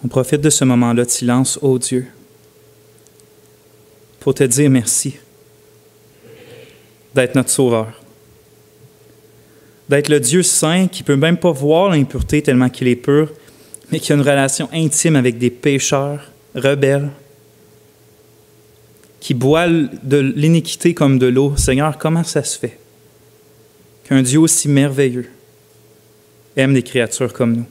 On profite de ce moment-là de silence, ô Dieu, pour te dire merci d'être notre Sauveur, d'être le Dieu saint qui ne peut même pas voir l'impureté tellement qu'il est pur, mais qui a une relation intime avec des pécheurs rebelles, qui boivent de l'iniquité comme de l'eau. Seigneur, comment ça se fait qu'un Dieu aussi merveilleux aime des créatures comme nous?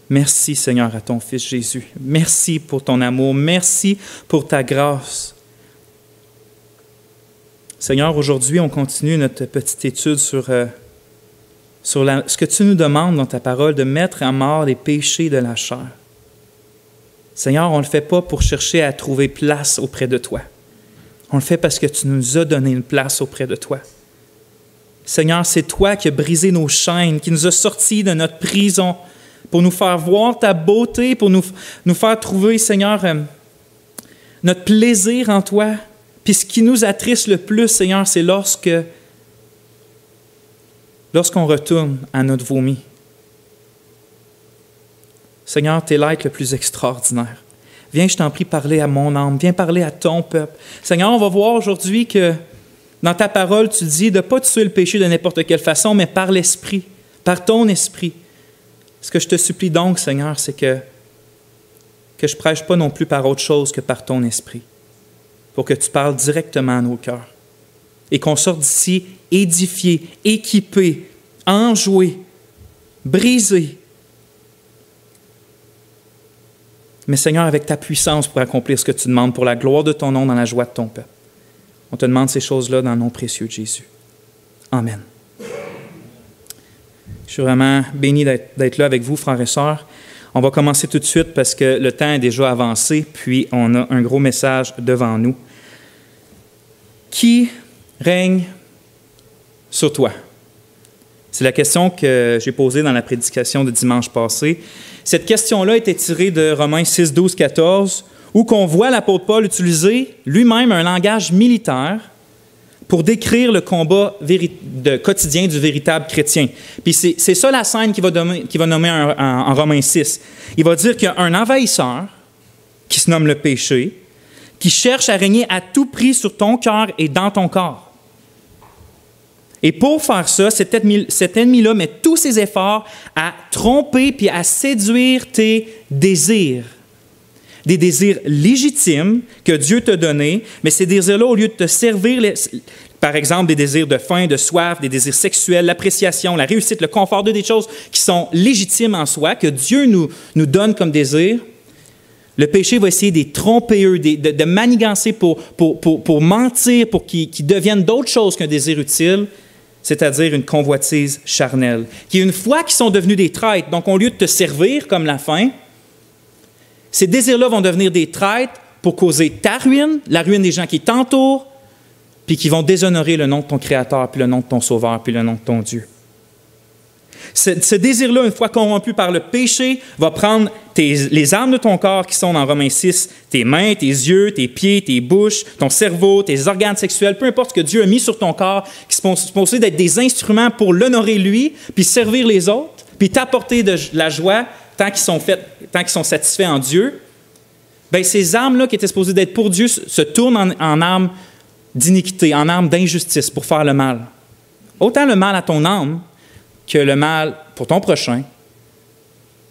Merci, Seigneur, à ton Fils Jésus. Merci pour ton amour. Merci pour ta grâce. Seigneur, aujourd'hui, on continue notre petite étude sur ce que tu nous demandes dans ta parole, de mettre à mort les péchés de la chair. Seigneur, on ne le fait pas pour chercher à trouver place auprès de toi. On le fait parce que tu nous as donné une place auprès de toi. Seigneur, c'est toi qui as brisé nos chaînes, qui nous as sortis de notre prison pour nous faire voir ta beauté, pour nous faire trouver, Seigneur, notre plaisir en toi. Puis ce qui nous attriste le plus, Seigneur, c'est lorsqu'on retourne à notre vomi. Seigneur, tu es l'être le plus extraordinaire. Viens, je t'en prie, parler à mon âme. Viens parler à ton peuple. Seigneur, on va voir aujourd'hui que dans ta parole, tu dis de ne pas tuer le péché de n'importe quelle façon, mais par l'Esprit, par ton Esprit. Ce que je te supplie donc, Seigneur, c'est que je ne prêche pas non plus par autre chose que par ton Esprit, pour que tu parles directement à nos cœurs et qu'on sorte d'ici édifié, équipé, enjoué, brisé. Mais Seigneur, avec ta puissance pour accomplir ce que tu demandes, pour la gloire de ton nom, dans la joie de ton peuple. On te demande ces choses-là dans le nom précieux de Jésus. Amen. Je suis vraiment béni d'être là avec vous, frères et sœurs. On va commencer tout de suite parce que le temps est déjà avancé, puis on a un gros message devant nous. Qui règne sur toi? C'est la question que j'ai posée dans la prédication de dimanche passé. Cette question-là était tirée de Romains 6, 12, 14, où qu'on voit l'apôtre Paul utiliser lui-même un langage militaire pour décrire le combat quotidien du véritable chrétien. Puis c'est ça la scène qu'il va nommer en Romains 6. Il va dire qu'il y a un envahisseur qui se nomme le péché, qui cherche à régner à tout prix sur ton cœur et dans ton corps. Et pour faire ça, cet ennemi-là met tous ses efforts à tromper puis à séduire tes désirs. Des désirs légitimes que Dieu t'a donnés, mais ces désirs-là, au lieu de te servir, par exemple, des désirs de faim, de soif, des désirs sexuels, l'appréciation, la réussite, le confort, des choses qui sont légitimes en soi, que Dieu nous donne comme désir, le péché va essayer de les tromper eux, de manigancer pour mentir, pour qu'ils deviennent d'autres choses qu'un désir utile, c'est-à-dire une convoitise charnelle, qui, une fois qu'ils sont devenus des traîtres, donc au lieu de te servir comme la faim, ces désirs-là vont devenir des traîtres pour causer ta ruine, la ruine des gens qui t'entourent, puis qui vont déshonorer le nom de ton Créateur, puis le nom de ton Sauveur, puis le nom de ton Dieu. Ce désir-là, une fois corrompu par le péché, va prendre les armes de ton corps qui sont dans Romains 6, tes mains, tes yeux, tes pieds, tes bouches, ton cerveau, tes organes sexuels, peu importe ce que Dieu a mis sur ton corps, qui sont supposés d'être des instruments pour l'honorer lui, puis servir les autres, puis t'apporter de la joie tant qu'ils sont satisfaits en Dieu. Bien, ces armes-là qui étaient supposées d'être pour Dieu se tournent en armes d'iniquité, en armes d'injustice pour faire le mal. Autant le mal à ton âme que le mal pour ton prochain,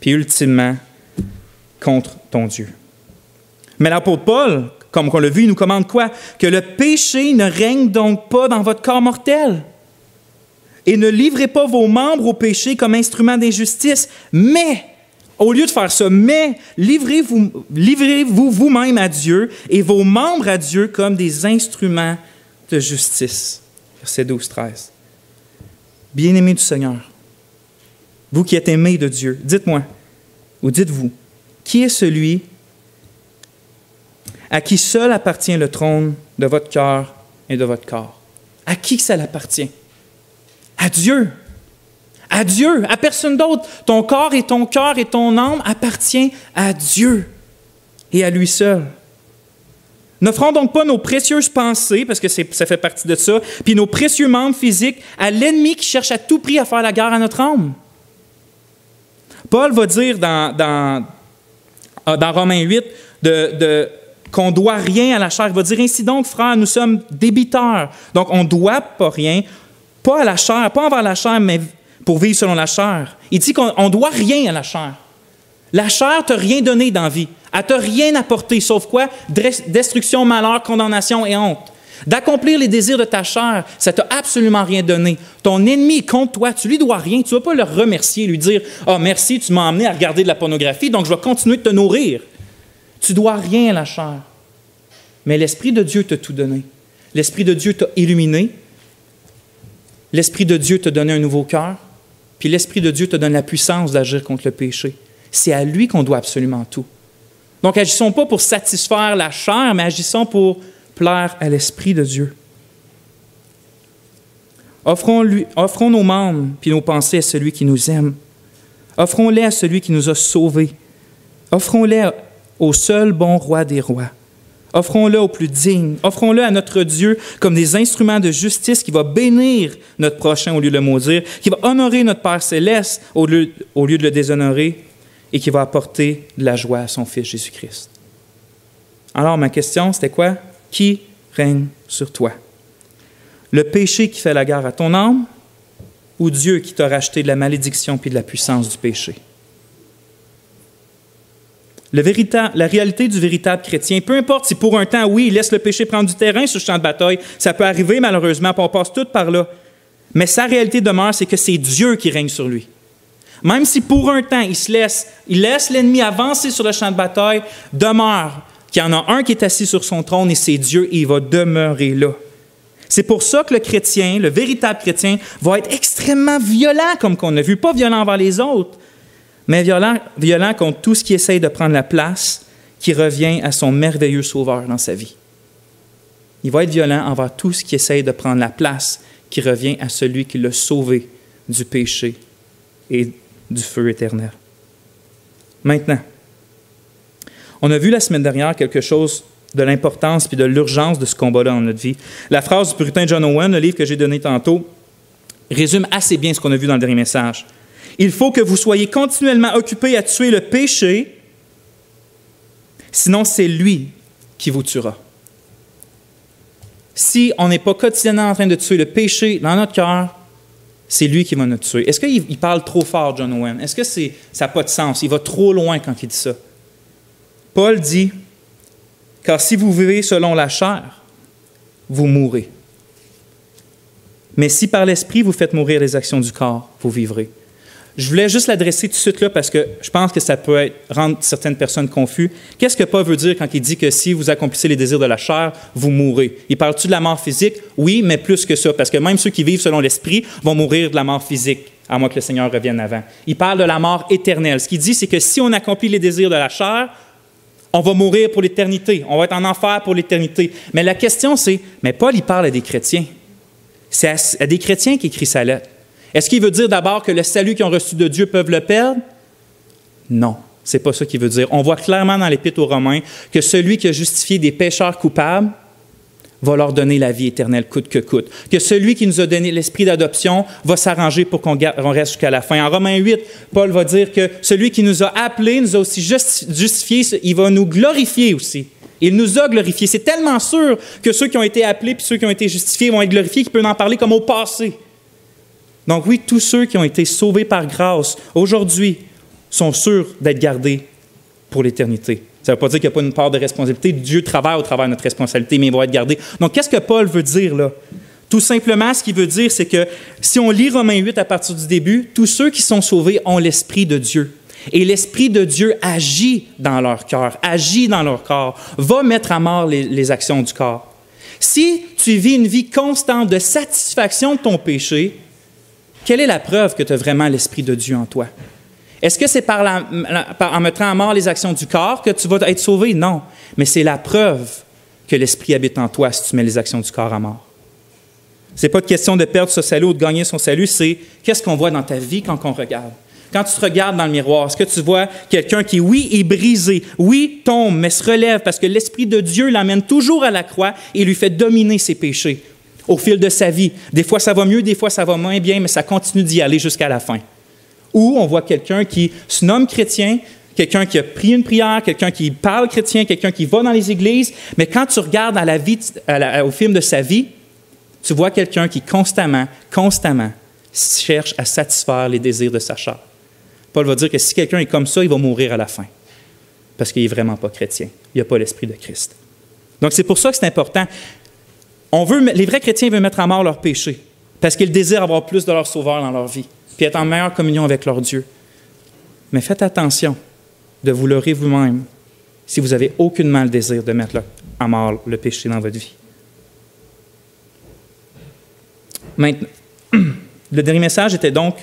puis ultimement contre ton Dieu. Mais l'apôtre Paul, comme on l'a vu, il nous commande quoi? Que le péché ne règne donc pas dans votre corps mortel. Et ne livrez pas vos membres au péché comme instruments d'injustice, mais, au lieu de faire ça, mais livrez-vous vous-même à Dieu et vos membres à Dieu comme des instruments de justice. Verset 12-13. Bien-aimés du Seigneur, vous qui êtes aimés de Dieu, dites-moi, ou dites-vous, qui est celui à qui seul appartient le trône de votre cœur et de votre corps? À qui ça l'appartient? À Dieu. À Dieu, à personne d'autre. Ton corps et ton cœur et ton âme appartiennent à Dieu et à lui seul. N'offrons donc pas nos précieuses pensées, parce que ça fait partie de ça, puis nos précieux membres physiques à l'ennemi qui cherche à tout prix à faire la guerre à notre âme. Paul va dire dans Romains 8 qu'on ne doit rien à la chair. Il va dire, ainsi donc, frères, nous sommes débiteurs. Donc, on ne doit pas rien, pas à la chair, pas envers la chair, mais pour vivre selon la chair. Il dit qu'on ne doit rien à la chair. La chair ne t'a rien donné dans la vie. Elle ne t'a rien apporté, sauf quoi? Destruction, malheur, condamnation et honte. D'accomplir les désirs de ta chair, ça ne t'a absolument rien donné. Ton ennemi est contre toi, tu ne lui dois rien. Tu ne vas pas le remercier, lui dire « Ah, merci, tu m'as amené à regarder de la pornographie, donc je vais continuer de te nourrir. » Tu ne dois rien à la chair. Mais l'Esprit de Dieu t'a tout donné. L'Esprit de Dieu t'a illuminé. L'Esprit de Dieu t'a donné un nouveau cœur. Puis l'Esprit de Dieu te donne la puissance d'agir contre le péché. C'est à lui qu'on doit absolument tout. Donc, agissons pas pour satisfaire la chair, mais agissons pour plaire à l'Esprit de Dieu. Offrons nos membres puis nos pensées à celui qui nous aime. Offrons-les à celui qui nous a sauvés. Offrons-les au seul bon roi des rois. Offrons-le au plus digne. Offrons-le à notre Dieu comme des instruments de justice qui va bénir notre prochain au lieu de le maudire, qui va honorer notre Père céleste au lieu de le déshonorer et qui va apporter de la joie à son Fils Jésus-Christ. Alors, ma question, c'était quoi? Qui règne sur toi? Le péché qui fait la guerre à ton âme ou Dieu qui t'a racheté de la malédiction puis de la puissance du péché? La réalité du véritable chrétien, peu importe si pour un temps, oui, il laisse le péché prendre du terrain sur le champ de bataille, ça peut arriver malheureusement, puis on passe tout par là. Mais sa réalité demeure, c'est que c'est Dieu qui règne sur lui. Même si pour un temps, il laisse l'ennemi avancer sur le champ de bataille, demeure qu'il y en a un qui est assis sur son trône et c'est Dieu et il va demeurer là. C'est pour ça que le chrétien, le véritable chrétien, va être extrêmement violent, comme qu'on a vu, pas violent envers les autres, mais violent contre tout ce qui essaye de prendre la place qui revient à son merveilleux Sauveur dans sa vie. Il va être violent envers tout ce qui essaye de prendre la place qui revient à celui qui l'a sauvé du péché et du feu éternel. Maintenant, on a vu la semaine dernière quelque chose de l'importance puis de l'urgence de ce combat-là dans notre vie. La phrase du puritain John Owen, le livre que j'ai donné tantôt, résume assez bien ce qu'on a vu dans le dernier message. Il faut que vous soyez continuellement occupés à tuer le péché, sinon c'est lui qui vous tuera. Si on n'est pas quotidiennement en train de tuer le péché dans notre cœur, c'est lui qui va nous tuer. Est-ce qu'il parle trop fort, John Owen? Est-ce que ça n'a pas de sens? Il va trop loin quand il dit ça. Paul dit, « Car si vous vivez selon la chair, vous mourrez. Mais si par l'Esprit vous faites mourir les actions du corps, vous vivrez. » Je voulais juste l'adresser tout de suite là parce que je pense que ça peut rendre certaines personnes confuses. Qu'est-ce que Paul veut dire quand il dit que si vous accomplissez les désirs de la chair, vous mourrez? Il parle-tu de la mort physique? Oui, mais plus que ça, parce que même ceux qui vivent selon l'Esprit vont mourir de la mort physique, à moins que le Seigneur revienne avant. Il parle de la mort éternelle. Ce qu'il dit, c'est que si on accomplit les désirs de la chair, on va mourir pour l'éternité. On va être en enfer pour l'éternité. Mais la question, c'est, mais Paul, il parle à des chrétiens. C'est à des chrétiens qu'il écrit sa lettre. Est-ce qu'il veut dire d'abord que le salut qu'ils ont reçu de Dieu peuvent le perdre? Non, ce n'est pas ça qu'il veut dire. On voit clairement dans l'Épître aux Romains que celui qui a justifié des pécheurs coupables va leur donner la vie éternelle coûte que coûte. Que celui qui nous a donné l'esprit d'adoption va s'arranger pour qu'on reste jusqu'à la fin. En Romains 8, Paul va dire que celui qui nous a appelés, nous a aussi justifiés, il va nous glorifier aussi. Il nous a glorifiés. C'est tellement sûr que ceux qui ont été appelés puis ceux qui ont été justifiés vont être glorifiés qu'il peut en parler comme au passé. Donc oui, tous ceux qui ont été sauvés par grâce, aujourd'hui, sont sûrs d'être gardés pour l'éternité. Ça ne veut pas dire qu'il n'y a pas une part de responsabilité. Dieu travaille au travers de notre responsabilité, mais ils vont être gardés. Donc, qu'est-ce que Paul veut dire là? Tout simplement, ce qu'il veut dire, c'est que si on lit Romains 8 à partir du début, tous ceux qui sont sauvés ont l'Esprit de Dieu. Et l'Esprit de Dieu agit dans leur cœur, agit dans leur corps, va mettre à mort les actions du corps. Si tu vis une vie constante de satisfaction de ton péché, quelle est la preuve que tu as vraiment l'Esprit de Dieu en toi? Est-ce que c'est en mettant à mort les actions du corps que tu vas être sauvé? Non. Mais c'est la preuve que l'Esprit habite en toi si tu mets les actions du corps à mort. Ce n'est pas une question de perdre ce salut ou de gagner son salut, c'est qu'est-ce qu'on voit dans ta vie quand on regarde. Quand tu te regardes dans le miroir, est-ce que tu vois quelqu'un qui, oui, est brisé, oui, tombe, mais se relève parce que l'Esprit de Dieu l'amène toujours à la croix et lui fait dominer ses péchés au fil de sa vie. Des fois, ça va mieux, des fois, ça va moins bien, mais ça continue d'y aller jusqu'à la fin. Ou on voit quelqu'un qui se nomme chrétien, quelqu'un qui a pris une prière, quelqu'un qui parle chrétien, quelqu'un qui va dans les églises, mais quand tu regardes à la vie, au film de sa vie, tu vois quelqu'un qui constamment cherche à satisfaire les désirs de sa chair. Paul va dire que si quelqu'un est comme ça, il va mourir à la fin, parce qu'il n'est vraiment pas chrétien. Il n'a pas l'Esprit de Christ. Donc c'est pour ça que c'est important. Les vrais chrétiens veulent mettre à mort leurs péchés, parce qu'ils désirent avoir plus de leur Sauveur dans leur vie, puis être en meilleure communion avec leur Dieu. Mais faites attention de vous leurrer vous-même si vous n'avez aucunement le désir de mettre à mort le péché dans votre vie. Maintenant, le dernier message était donc,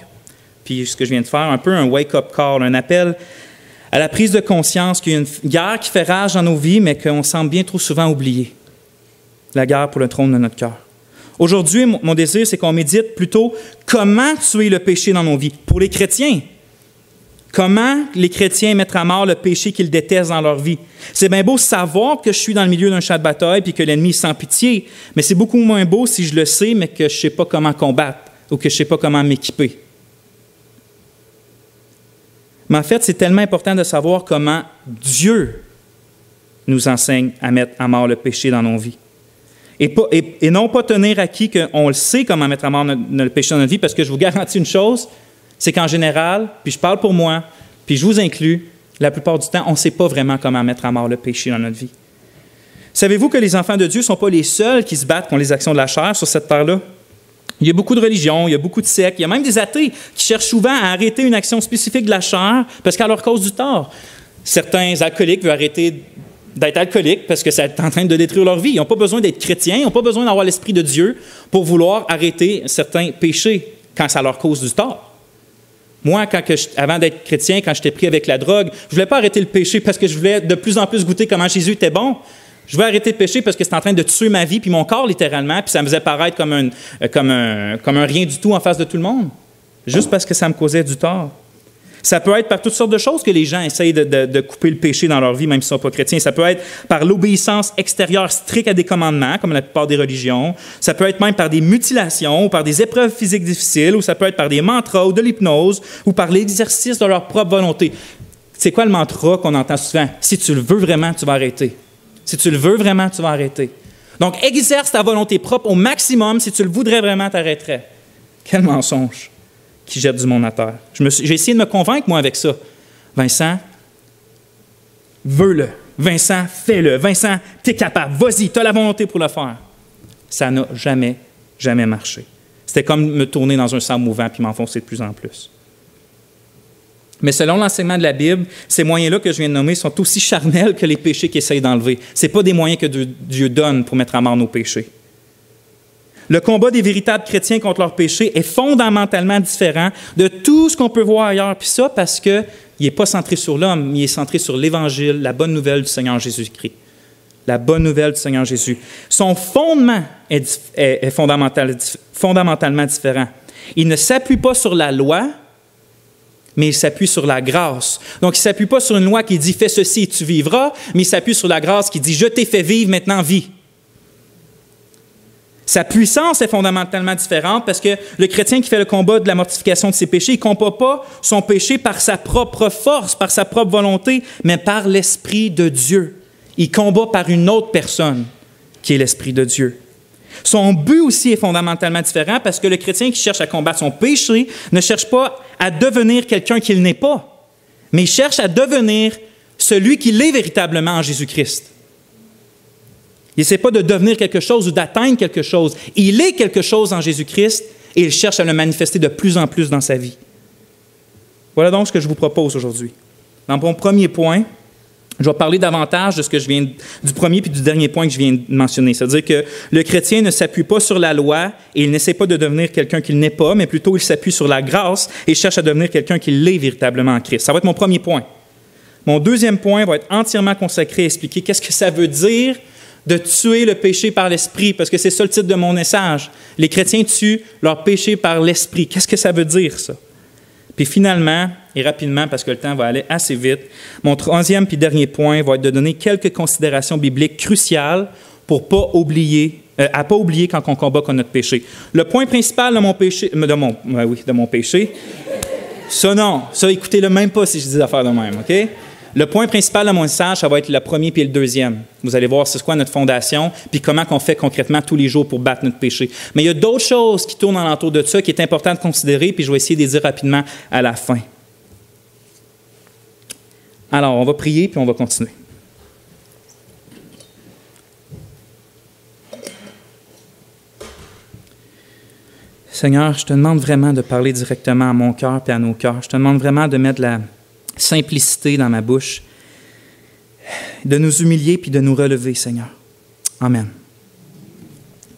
puis ce que je viens de faire, un peu un wake-up call, un appel à la prise de conscience qu'il y a une guerre qui fait rage dans nos vies, mais qu'on semble bien trop souvent oublier. La guerre pour le trône de notre cœur. Aujourd'hui, mon désir, c'est qu'on médite plutôt comment tuer le péché dans nos vies. Pour les chrétiens, comment les chrétiens mettre à mort le péché qu'ils détestent dans leur vie. C'est bien beau savoir que je suis dans le milieu d'un champ de bataille puis que l'ennemi est sans pitié, mais c'est beaucoup moins beau si je le sais, mais que je ne sais pas comment combattre ou que je ne sais pas comment m'équiper. Mais en fait, c'est tellement important de savoir comment Dieu nous enseigne à mettre à mort le péché dans nos vies. Et non pas tenir acquis qu'on le sait comment mettre à mort le péché dans notre vie, parce que je vous garantis une chose, c'est qu'en général, puis je parle pour moi, puis je vous inclus, la plupart du temps, on ne sait pas vraiment comment mettre à mort le péché dans notre vie. Savez-vous que les enfants de Dieu ne sont pas les seuls qui se battent contre les actions de la chair sur cette terre-là? Il y a beaucoup de religions, il y a beaucoup de sectes, il y a même des athées qui cherchent souvent à arrêter une action spécifique de la chair parce qu'elle leur cause du tort. Certains alcooliques veulent arrêter d'être alcooliques parce que c'est en train de détruire leur vie. Ils n'ont pas besoin d'être chrétiens, ils n'ont pas besoin d'avoir l'Esprit de Dieu pour vouloir arrêter certains péchés quand ça leur cause du tort. Moi, avant d'être chrétien, quand j'étais pris avec la drogue, je ne voulais pas arrêter le péché parce que je voulais de plus en plus goûter comment Jésus était bon. Je voulais arrêter le péché parce que c'était en train de tuer ma vie puis mon corps, littéralement, puis ça me faisait paraître comme un rien du tout en face de tout le monde, juste parce que ça me causait du tort. Ça peut être par toutes sortes de choses que les gens essayent de couper le péché dans leur vie, même s'ils ne sont pas chrétiens. Ça peut être par l'obéissance extérieure stricte à des commandements, comme la plupart des religions. Ça peut être même par des mutilations, ou par des épreuves physiques difficiles, ou ça peut être par des mantras, ou de l'hypnose, ou par l'exercice de leur propre volonté. C'est quoi le mantra qu'on entend souvent? Si tu le veux vraiment, tu vas arrêter. Si tu le veux vraiment, tu vas arrêter. Donc, exerce ta volonté propre au maximum. Si tu le voudrais vraiment, tu arrêterais. Quel mensonge qui jette du monde à terre. J'ai essayé de me convaincre, moi, avec ça. Vincent, veux-le. Vincent, fais-le. Vincent, tu es capable. Vas-y, tu as la volonté pour le faire. Ça n'a jamais marché. C'était comme me tourner dans un sang mouvant puis m'enfoncer de plus en plus. Mais selon l'enseignement de la Bible, ces moyens-là que je viens de nommer sont aussi charnels que les péchés qu'il essaye d'enlever. Ce n'est pas des moyens que Dieu donne pour mettre à mort nos péchés. Le combat des véritables chrétiens contre leurs péchés est fondamentalement différent de tout ce qu'on peut voir ailleurs. Puis ça, parce qu'il n'est pas centré sur l'homme, il est centré sur l'Évangile, la bonne nouvelle du Seigneur Jésus-Christ. La bonne nouvelle du Seigneur Jésus. Son fondement est fondamentalement différent. Il ne s'appuie pas sur la loi, mais il s'appuie sur la grâce. Donc, il ne s'appuie pas sur une loi qui dit « fais ceci et tu vivras », mais il s'appuie sur la grâce qui dit « je t'ai fait vivre, maintenant vis ». Sa puissance est fondamentalement différente parce que le chrétien qui fait le combat de la mortification de ses péchés, il ne combat pas son péché par sa propre force, par sa propre volonté, mais par l'Esprit de Dieu. Il combat par une autre personne, qui est l'Esprit de Dieu. Son but aussi est fondamentalement différent parce que le chrétien qui cherche à combattre son péché ne cherche pas à devenir quelqu'un qu'il n'est pas, mais il cherche à devenir celui qu'il est véritablement en Jésus-Christ. Il n'essaie pas de devenir quelque chose ou d'atteindre quelque chose. Il est quelque chose en Jésus-Christ et il cherche à le manifester de plus en plus dans sa vie. Voilà donc ce que je vous propose aujourd'hui. Dans mon premier point, je vais parler davantage de ce que du premier puis du dernier point que je viens de mentionner. C'est-à-dire que le chrétien ne s'appuie pas sur la loi et il n'essaie pas de devenir quelqu'un qu'il n'est pas, mais plutôt il s'appuie sur la grâce et cherche à devenir quelqu'un qui l'est véritablement en Christ. Ça va être mon premier point. Mon deuxième point va être entièrement consacré à expliquer qu'est-ce que ça veut dire de tuer le péché par l'Esprit, parce que c'est ça le titre de mon message. Les chrétiens tuent leur péché par l'Esprit. Qu'est-ce que ça veut dire, ça? Puis finalement, et rapidement, parce que le temps va aller assez vite, mon troisième puis dernier point va être de donner quelques considérations bibliques cruciales pour ne pas oublier, quand on combat contre notre péché. Le point principal de mon péché, Ça, non. Ça, écoutez-le même pas si je dis des affaires de même, OK? Le point principal de mon message, ça va être le premier puis le deuxième. Vous allez voir c'est quoi notre fondation, puis comment on fait concrètement tous les jours pour battre notre péché. Mais il y a d'autres choses qui tournent alentour de ça qui est important de considérer, puis je vais essayer de les dire rapidement à la fin. Alors, on va prier, puis on va continuer. Seigneur, je te demande vraiment de parler directement à mon cœur et à nos cœurs. Je te demande vraiment de mettre la simplicité dans ma bouche, de nous humilier puis de nous relever, Seigneur. Amen.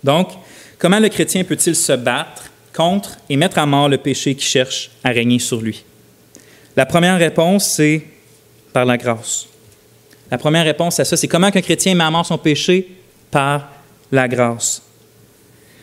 Donc, comment le chrétien peut-il se battre contre et mettre à mort le péché qui cherche à régner sur lui? La première réponse, c'est par la grâce. La première réponse à ça, c'est comment qu'un chrétien met à mort son péché? Par la grâce.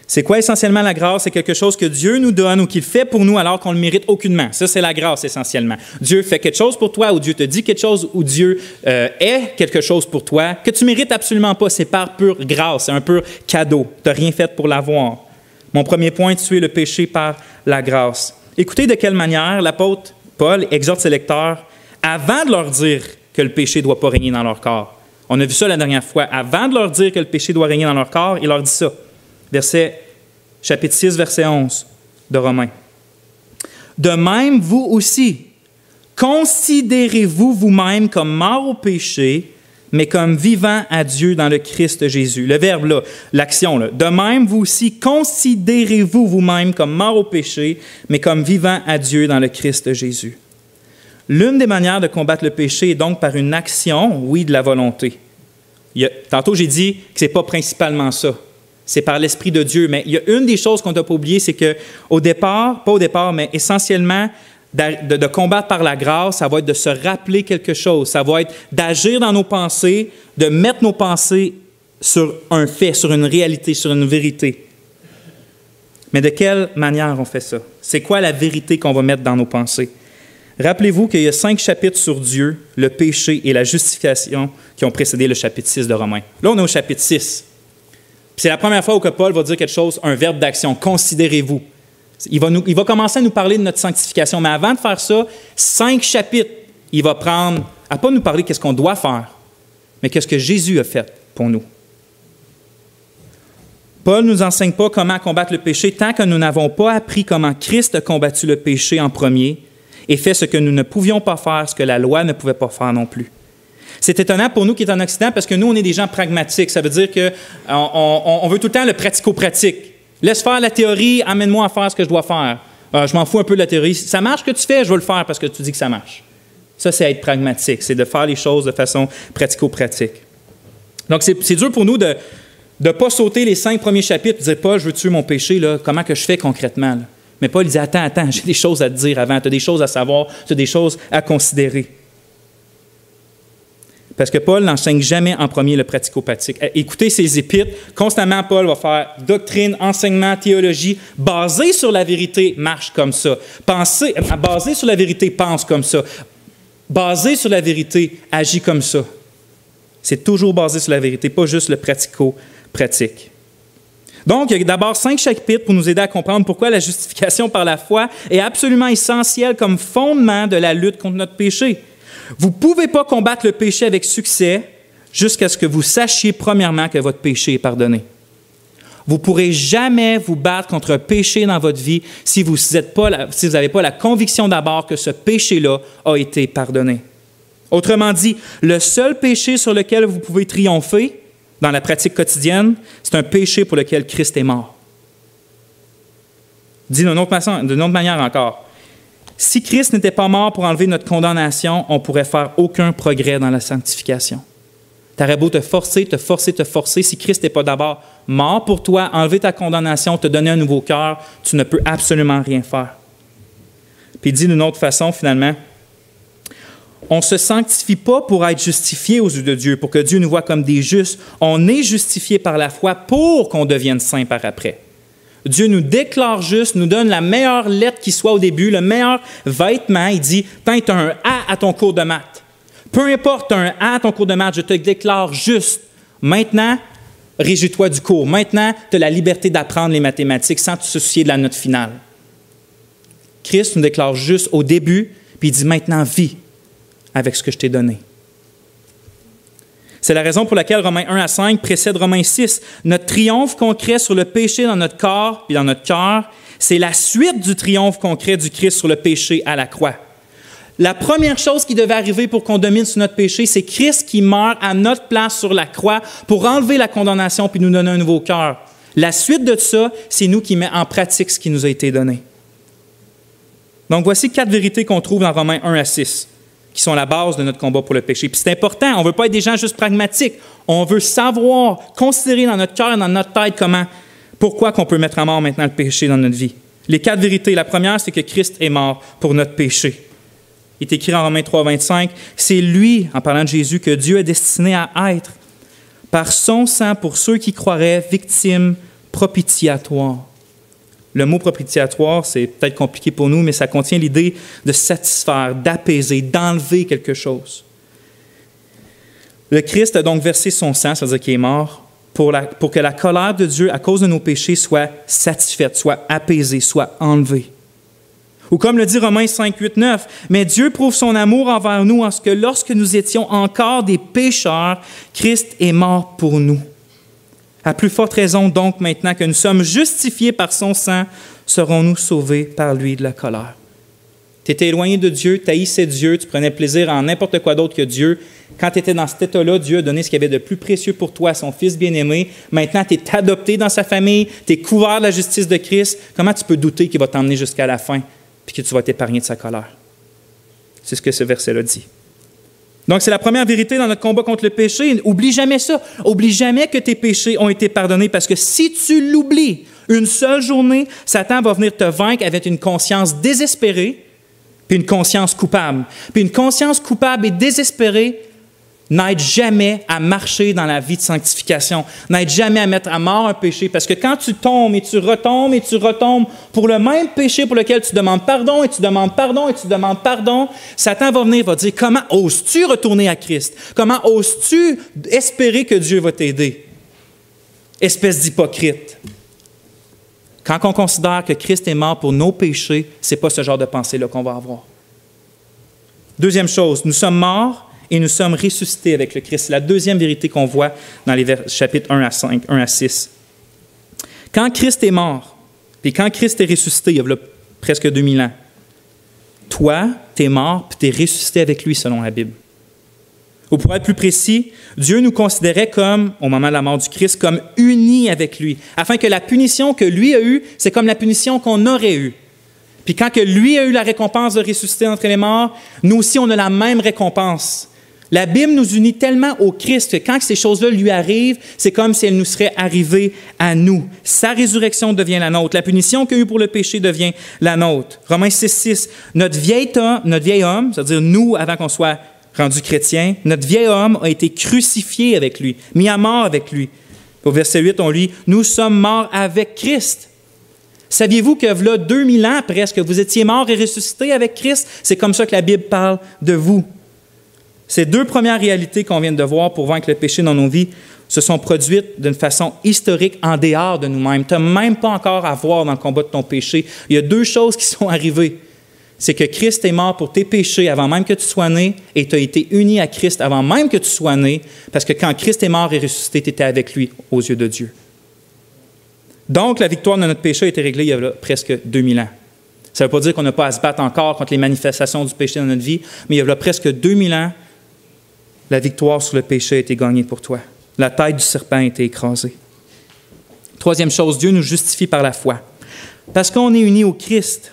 C'est quoi essentiellement la grâce? C'est quelque chose que Dieu nous donne ou qu'il fait pour nous alors qu'on ne le mérite aucunement. Ça, c'est la grâce essentiellement. Dieu fait quelque chose pour toi ou Dieu te dit quelque chose ou Dieu est quelque chose pour toi que tu ne mérites absolument pas. C'est par pure grâce, c'est un pur cadeau. Tu n'as rien fait pour l'avoir. Mon premier point, tuer le péché par la grâce. Écoutez de quelle manière l'apôtre Paul exhorte ses lecteurs avant de leur dire que le péché ne doit pas régner dans leur corps. On a vu ça la dernière fois. Avant de leur dire que le péché doit régner dans leur corps, il leur dit ça. Chapitre 6, verset 11 de Romains. De même, vous aussi, considérez-vous vous-même comme morts au péché, mais comme vivants à Dieu dans le Christ Jésus. Le verbe là, l'action là. De même, vous aussi, considérez-vous vous-même comme morts au péché, mais comme vivants à Dieu dans le Christ Jésus. L'une des manières de combattre le péché est donc par une action, oui, de la volonté. Tantôt, j'ai dit que ce n'est pas principalement ça. C'est par l'Esprit de Dieu. Mais il y a une des choses qu'on ne doit pas oublier, c'est qu'au départ, pas au départ, mais essentiellement, de combattre par la grâce, ça va être de se rappeler quelque chose. Ça va être d'agir dans nos pensées, de mettre nos pensées sur un fait, sur une réalité, sur une vérité. Mais de quelle manière on fait ça? C'est quoi la vérité qu'on va mettre dans nos pensées? Rappelez-vous qu'il y a 5 chapitres sur Dieu, le péché et la justification qui ont précédé le chapitre 6 de Romains. Là, on est au chapitre 6. C'est la première fois où Paul va dire quelque chose, un verbe d'action. Considérez-vous. Il va commencer à nous parler de notre sanctification. Mais avant de faire ça, 5 chapitres, il va prendre, à pas nous parler de ce qu'on doit faire, mais qu'est-ce que Jésus a fait pour nous. Paul ne nous enseigne pas comment combattre le péché tant que nous n'avons pas appris comment Christ a combattu le péché en premier et fait ce que nous ne pouvions pas faire, ce que la loi ne pouvait pas faire non plus. C'est étonnant pour nous qui est en Occident parce que nous, on est des gens pragmatiques. Ça veut dire qu'on veut tout le temps le pratico-pratique. Laisse faire la théorie, amène-moi à faire ce que je dois faire. Je m'en fous un peu de la théorie. Si ça marche ce que tu fais, je veux le faire parce que tu dis que ça marche. Ça, c'est être pragmatique. C'est de faire les choses de façon pratico-pratique. Donc, c'est dur pour nous de ne pas sauter les 5 premiers chapitres et dire « Paul, je veux tuer mon péché, là, comment que je fais concrètement? » là? Mais Paul, il dit « Attends, j'ai des choses à te dire avant. Tu as des choses à savoir, tu as des choses à considérer. » Parce que Paul n'enseigne jamais en premier le pratico-pratique. Écoutez ses épîtres, constamment Paul va faire doctrine, enseignement, théologie, basé sur la vérité, marche comme ça. Basé sur la vérité, pense comme ça. Basé sur la vérité, agit comme ça. C'est toujours basé sur la vérité, pas juste le pratico-pratique. Donc, il y a d'abord 5 chapitres pour nous aider à comprendre pourquoi la justification par la foi est absolument essentielle comme fondement de la lutte contre notre péché. Vous ne pouvez pas combattre le péché avec succès jusqu'à ce que vous sachiez premièrement que votre péché est pardonné. Vous ne pourrez jamais vous battre contre un péché dans votre vie si vous n'avez pas la conviction d'abord que ce péché-là a été pardonné. Autrement dit, le seul péché sur lequel vous pouvez triompher dans la pratique quotidienne, c'est un péché pour lequel Christ est mort. Dit d'une autre manière encore, si Christ n'était pas mort pour enlever notre condamnation, on ne pourrait faire aucun progrès dans la sanctification. Tu aurais beau te forcer. Si Christ n'est pas d'abord mort pour toi, enlever ta condamnation, te donner un nouveau cœur, tu ne peux absolument rien faire. Puis il dit d'une autre façon, finalement, on ne se sanctifie pas pour être justifié aux yeux de Dieu, pour que Dieu nous voie comme des justes. On est justifié par la foi pour qu'on devienne saint par après. Dieu nous déclare juste, nous donne la meilleure lettre qui soit au début, le meilleur vêtement. Il dit, « Tant tu as un A à ton cours de maths. Peu importe, tu as un A à ton cours de maths, je te déclare juste. Maintenant, réjouis-toi du cours. Maintenant, tu as la liberté d'apprendre les mathématiques sans te soucier de la note finale. » Christ nous déclare juste au début, puis il dit maintenant vis avec ce que je t'ai donné. C'est la raison pour laquelle Romains 1 à 5 précède Romains 6. Notre triomphe concret sur le péché dans notre corps et dans notre cœur, c'est la suite du triomphe concret du Christ sur le péché à la croix. La première chose qui devait arriver pour qu'on domine sur notre péché, c'est Christ qui meurt à notre place sur la croix pour enlever la condamnation puis nous donner un nouveau cœur. La suite de ça, c'est nous qui mettons en pratique ce qui nous a été donné. Donc, voici 4 vérités qu'on trouve dans Romains 1 à 6. Qui sont la base de notre combat pour le péché. Puis c'est important, on ne veut pas être des gens juste pragmatiques. On veut savoir, considérer dans notre cœur et dans notre tête pourquoi qu'on peut mettre à mort maintenant le péché dans notre vie. Les 4 vérités. La première, c'est que Christ est mort pour notre péché. Il est écrit en Romains 3, 25, c'est lui, en parlant de Jésus, que Dieu a destiné à être, par son sang pour ceux qui croiraient, victime propitiatoire. Le mot propitiatoire, c'est peut-être compliqué pour nous, mais ça contient l'idée de satisfaire, d'apaiser, d'enlever quelque chose. Le Christ a donc versé son sang, c'est-à-dire qu'il est mort, pour que la colère de Dieu à cause de nos péchés soit satisfaite, soit apaisée, soit enlevée. Ou comme le dit Romains 5, 8, 9, « Mais Dieu prouve son amour envers nous en ce que lorsque nous étions encore des pécheurs, Christ est mort pour nous. » À plus forte raison, donc, maintenant que nous sommes justifiés par son sang, serons-nous sauvés par lui de la colère. Tu étais éloigné de Dieu, tu haïssais Dieu, tu prenais plaisir en n'importe quoi d'autre que Dieu. Quand tu étais dans cet état-là, Dieu a donné ce qu'il y avait de plus précieux pour toi, son Fils bien-aimé. Maintenant, tu es adopté dans sa famille, tu es couvert de la justice de Christ. Comment tu peux douter qu'il va t'emmener jusqu'à la fin et que tu vas t'épargner de sa colère? C'est ce que ce verset-là dit. Donc, c'est la première vérité dans notre combat contre le péché. Oublie jamais ça. Oublie jamais que tes péchés ont été pardonnés parce que si tu l'oublies une seule journée, Satan va venir te vaincre avec une conscience désespérée puis une conscience coupable. Puis une conscience coupable et désespérée n'aide jamais à marcher dans la vie de sanctification, n'aide jamais à mettre à mort un péché, parce que quand tu tombes et tu retombes pour le même péché pour lequel tu demandes pardon et tu demandes pardon et tu demandes pardon, Satan va venir, va dire, comment oses-tu retourner à Christ? Comment oses-tu espérer que Dieu va t'aider? Espèce d'hypocrite. Quand on considère que Christ est mort pour nos péchés, ce n'est pas ce genre de pensée-là qu'on va avoir. Deuxième chose, nous sommes morts et nous sommes ressuscités avec le Christ. C'est la deuxième vérité qu'on voit dans les chapitres 1 à 5, 1 à 6. Quand Christ est mort, puis quand Christ est ressuscité, il y a presque 2000 ans, toi, tu es mort, puis tu es ressuscité avec lui, selon la Bible. Ou pour être plus précis, Dieu nous considérait comme, au moment de la mort du Christ, comme unis avec lui, afin que la punition que lui a eue, c'est comme la punition qu'on aurait eue. Puis quand que lui a eu la récompense de ressusciter entre les morts, nous aussi, on a la même récompense. La Bible nous unit tellement au Christ que quand ces choses-là lui arrivent, c'est comme si elles nous seraient arrivées à nous. Sa résurrection devient la nôtre. La punition qu'il y a eu pour le péché devient la nôtre. Romains 6, 6. Notre vieil homme, c'est-à-dire nous, avant qu'on soit rendus chrétiens, notre vieil homme a été crucifié avec lui, mis à mort avec lui. Au verset 8, on lit « Nous sommes morts avec Christ ». Saviez-vous que là, 2000 ans presque, vous étiez morts et ressuscités avec Christ? C'est comme ça que la Bible parle de vous. Ces deux premières réalités qu'on vient de voir pour vaincre le péché dans nos vies se sont produites d'une façon historique en dehors de nous-mêmes. Tu n'as même pas encore à voir dans le combat de ton péché. Il y a deux choses qui sont arrivées. C'est que Christ est mort pour tes péchés avant même que tu sois né et tu as été uni à Christ avant même que tu sois né parce que quand Christ est mort et ressuscité, tu étais avec lui aux yeux de Dieu. Donc, la victoire de notre péché a été réglée il y a presque 2000 ans. Ça ne veut pas dire qu'on n'a pas à se battre encore contre les manifestations du péché dans notre vie, mais il y a presque 2000 ans, la victoire sur le péché a été gagnée pour toi. La tête du serpent a été écrasée. Troisième chose, Dieu nous justifie par la foi. Parce qu'on est unis au Christ,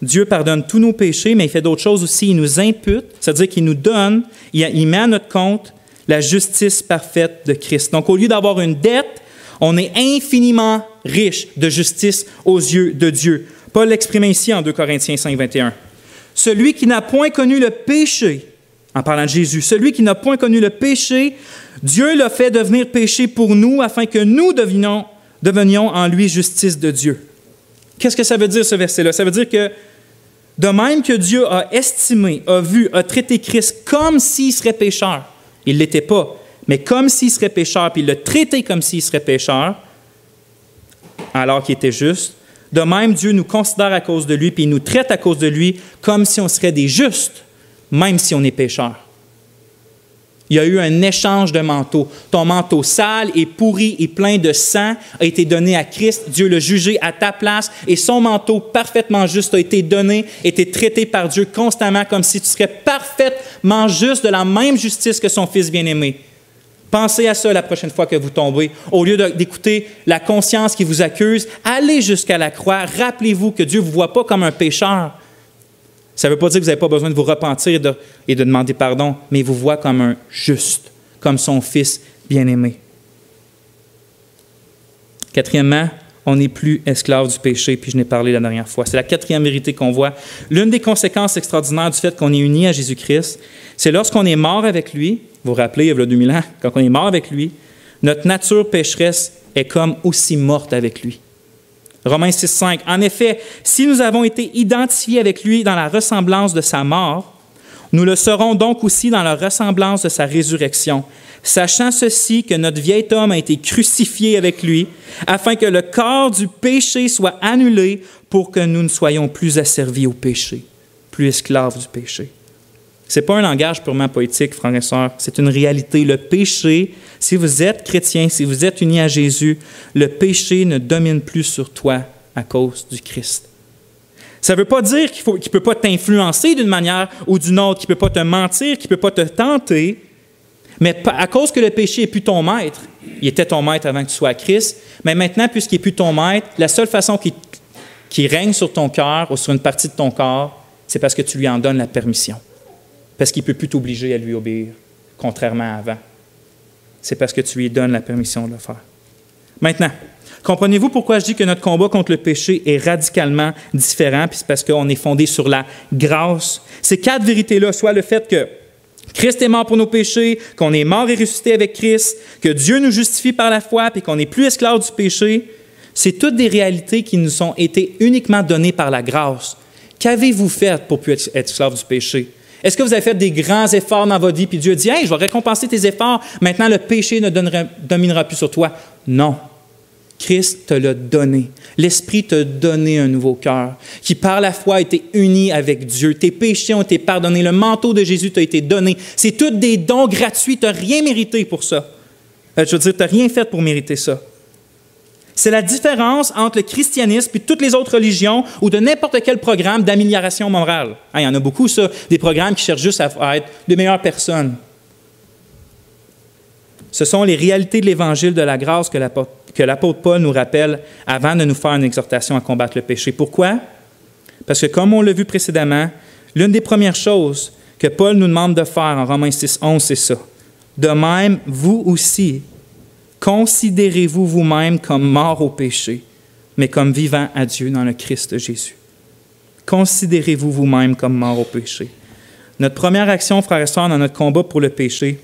Dieu pardonne tous nos péchés, mais il fait d'autres choses aussi. Il nous impute, c'est-à-dire qu'il nous donne, il met à notre compte la justice parfaite de Christ. Donc, au lieu d'avoir une dette, on est infiniment riche de justice aux yeux de Dieu. Paul l'exprime ici en 2 Corinthiens 5, 21. Celui qui n'a point connu le péché, en parlant de Jésus, celui qui n'a point connu le péché, Dieu l'a fait devenir péché pour nous, afin que nous devenions en lui justice de Dieu. Qu'est-ce que ça veut dire, ce verset-là? Ça veut dire que de même que Dieu a estimé, a vu, a traité Christ comme s'il serait pécheur, il ne l'était pas, mais comme s'il serait pécheur, puis il l'a traité comme s'il serait pécheur, alors qu'il était juste, De même, Dieu nous considère à cause de lui, puis il nous traite à cause de lui comme si on serait des justes, même si on est pécheurs. Il y a eu un échange de manteaux. Ton manteau sale et pourri et plein de sang a été donné à Christ. Dieu l'a jugé à ta place et son manteau parfaitement juste a été donné, été traité par Dieu constamment comme si tu serais parfaitement juste de la même justice que son Fils bien-aimé. Pensez à ça la prochaine fois que vous tombez. Au lieu d'écouter la conscience qui vous accuse, allez jusqu'à la croix. Rappelez-vous que Dieu ne vous voit pas comme un pécheur. Ça ne veut pas dire que vous n'avez pas besoin de vous repentir et de demander pardon, mais il vous voit comme un juste, comme son Fils bien-aimé. Quatrièmement, on n'est plus esclave du péché, puis je n'ai parlé la dernière fois. C'est la quatrième vérité qu'on voit. L'une des conséquences extraordinaires du fait qu'on est unis à Jésus-Christ, c'est lorsqu'on est mort avec lui, vous vous rappelez, il y a 2000 ans, quand on est mort avec lui, notre nature pécheresse est comme aussi morte avec lui. Romains 6,5. En effet, si nous avons été identifiés avec lui dans la ressemblance de sa mort, nous le serons donc aussi dans la ressemblance de sa résurrection, sachant ceci que notre vieil homme a été crucifié avec lui, afin que le corps du péché soit annulé pour que nous ne soyons plus asservis au péché, plus esclaves du péché. Ce n'est pas un langage purement poétique, frères et sœurs, c'est une réalité. Le péché, si vous êtes chrétien, si vous êtes unis à Jésus, le péché ne domine plus sur toi à cause du Christ. Ça ne veut pas dire qu'il ne peut pas t'influencer d'une manière ou d'une autre, qu'il ne peut pas te mentir, qu'il ne peut pas te tenter, mais à cause que le péché n'est plus ton maître, il était ton maître avant que tu sois à Christ, mais maintenant, puisqu'il n'est plus ton maître, la seule façon qu'il règne sur ton cœur ou sur une partie de ton corps, c'est parce que tu lui en donnes la permission. Parce qu'il ne peut plus t'obliger à lui obéir, contrairement à avant. C'est parce que tu lui donnes la permission de le faire. Maintenant, comprenez-vous pourquoi je dis que notre combat contre le péché est radicalement différent, puis c'est parce qu'on est fondé sur la grâce. Ces quatre vérités-là, soit le fait que Christ est mort pour nos péchés, qu'on est mort et ressuscité avec Christ, que Dieu nous justifie par la foi, puis qu'on n'est plus esclave du péché, c'est toutes des réalités qui nous ont été uniquement données par la grâce. Qu'avez-vous fait pour plus être esclave du péché? Est-ce que vous avez fait des grands efforts dans votre vie, puis Dieu dit « Hey, je vais récompenser tes efforts, maintenant le péché ne dominera plus sur toi. » Non. Christ te l'a donné. L'Esprit t'a donné un nouveau cœur, qui par la foi a été uni avec Dieu. Tes péchés ont été pardonnés. Le manteau de Jésus t'a été donné. C'est tous des dons gratuits. Tu n'as rien mérité pour ça. Je veux dire, tu n'as rien fait pour mériter ça. C'est la différence entre le christianisme et toutes les autres religions ou de n'importe quel programme d'amélioration morale. Il y en a beaucoup, ça, des programmes qui cherchent juste à être de meilleures personnes. Ce sont les réalités de l'Évangile de la grâce que l'apôtre Paul nous rappelle avant de nous faire une exhortation à combattre le péché. Pourquoi? Parce que, comme on l'a vu précédemment, l'une des premières choses que Paul nous demande de faire en Romains 6,11, c'est ça. De même, vous aussi, considérez-vous vous-même comme morts au péché, mais comme vivants à Dieu dans le Christ Jésus. Considérez-vous vous-même comme morts au péché. Notre première action, frères et sœurs, dans notre combat pour le péché,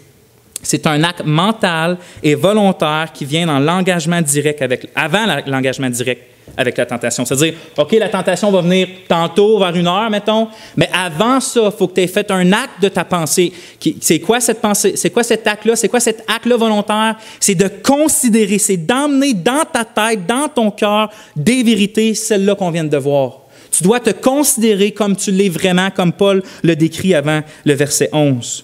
c'est un acte mental et volontaire qui vient dans l'engagement direct avant l'engagement direct avec la tentation. C'est-à-dire, OK, la tentation va venir tantôt, vers 1h, mettons, mais avant ça, il faut que tu aies fait un acte de ta pensée. C'est quoi cette pensée? C'est quoi cet acte-là? C'est quoi cet acte-là volontaire? C'est de considérer, c'est d'emmener dans ta tête, dans ton cœur, des vérités, celles-là qu'on vient de voir. Tu dois te considérer comme tu l'es vraiment, comme Paul le décrit avant le verset 11.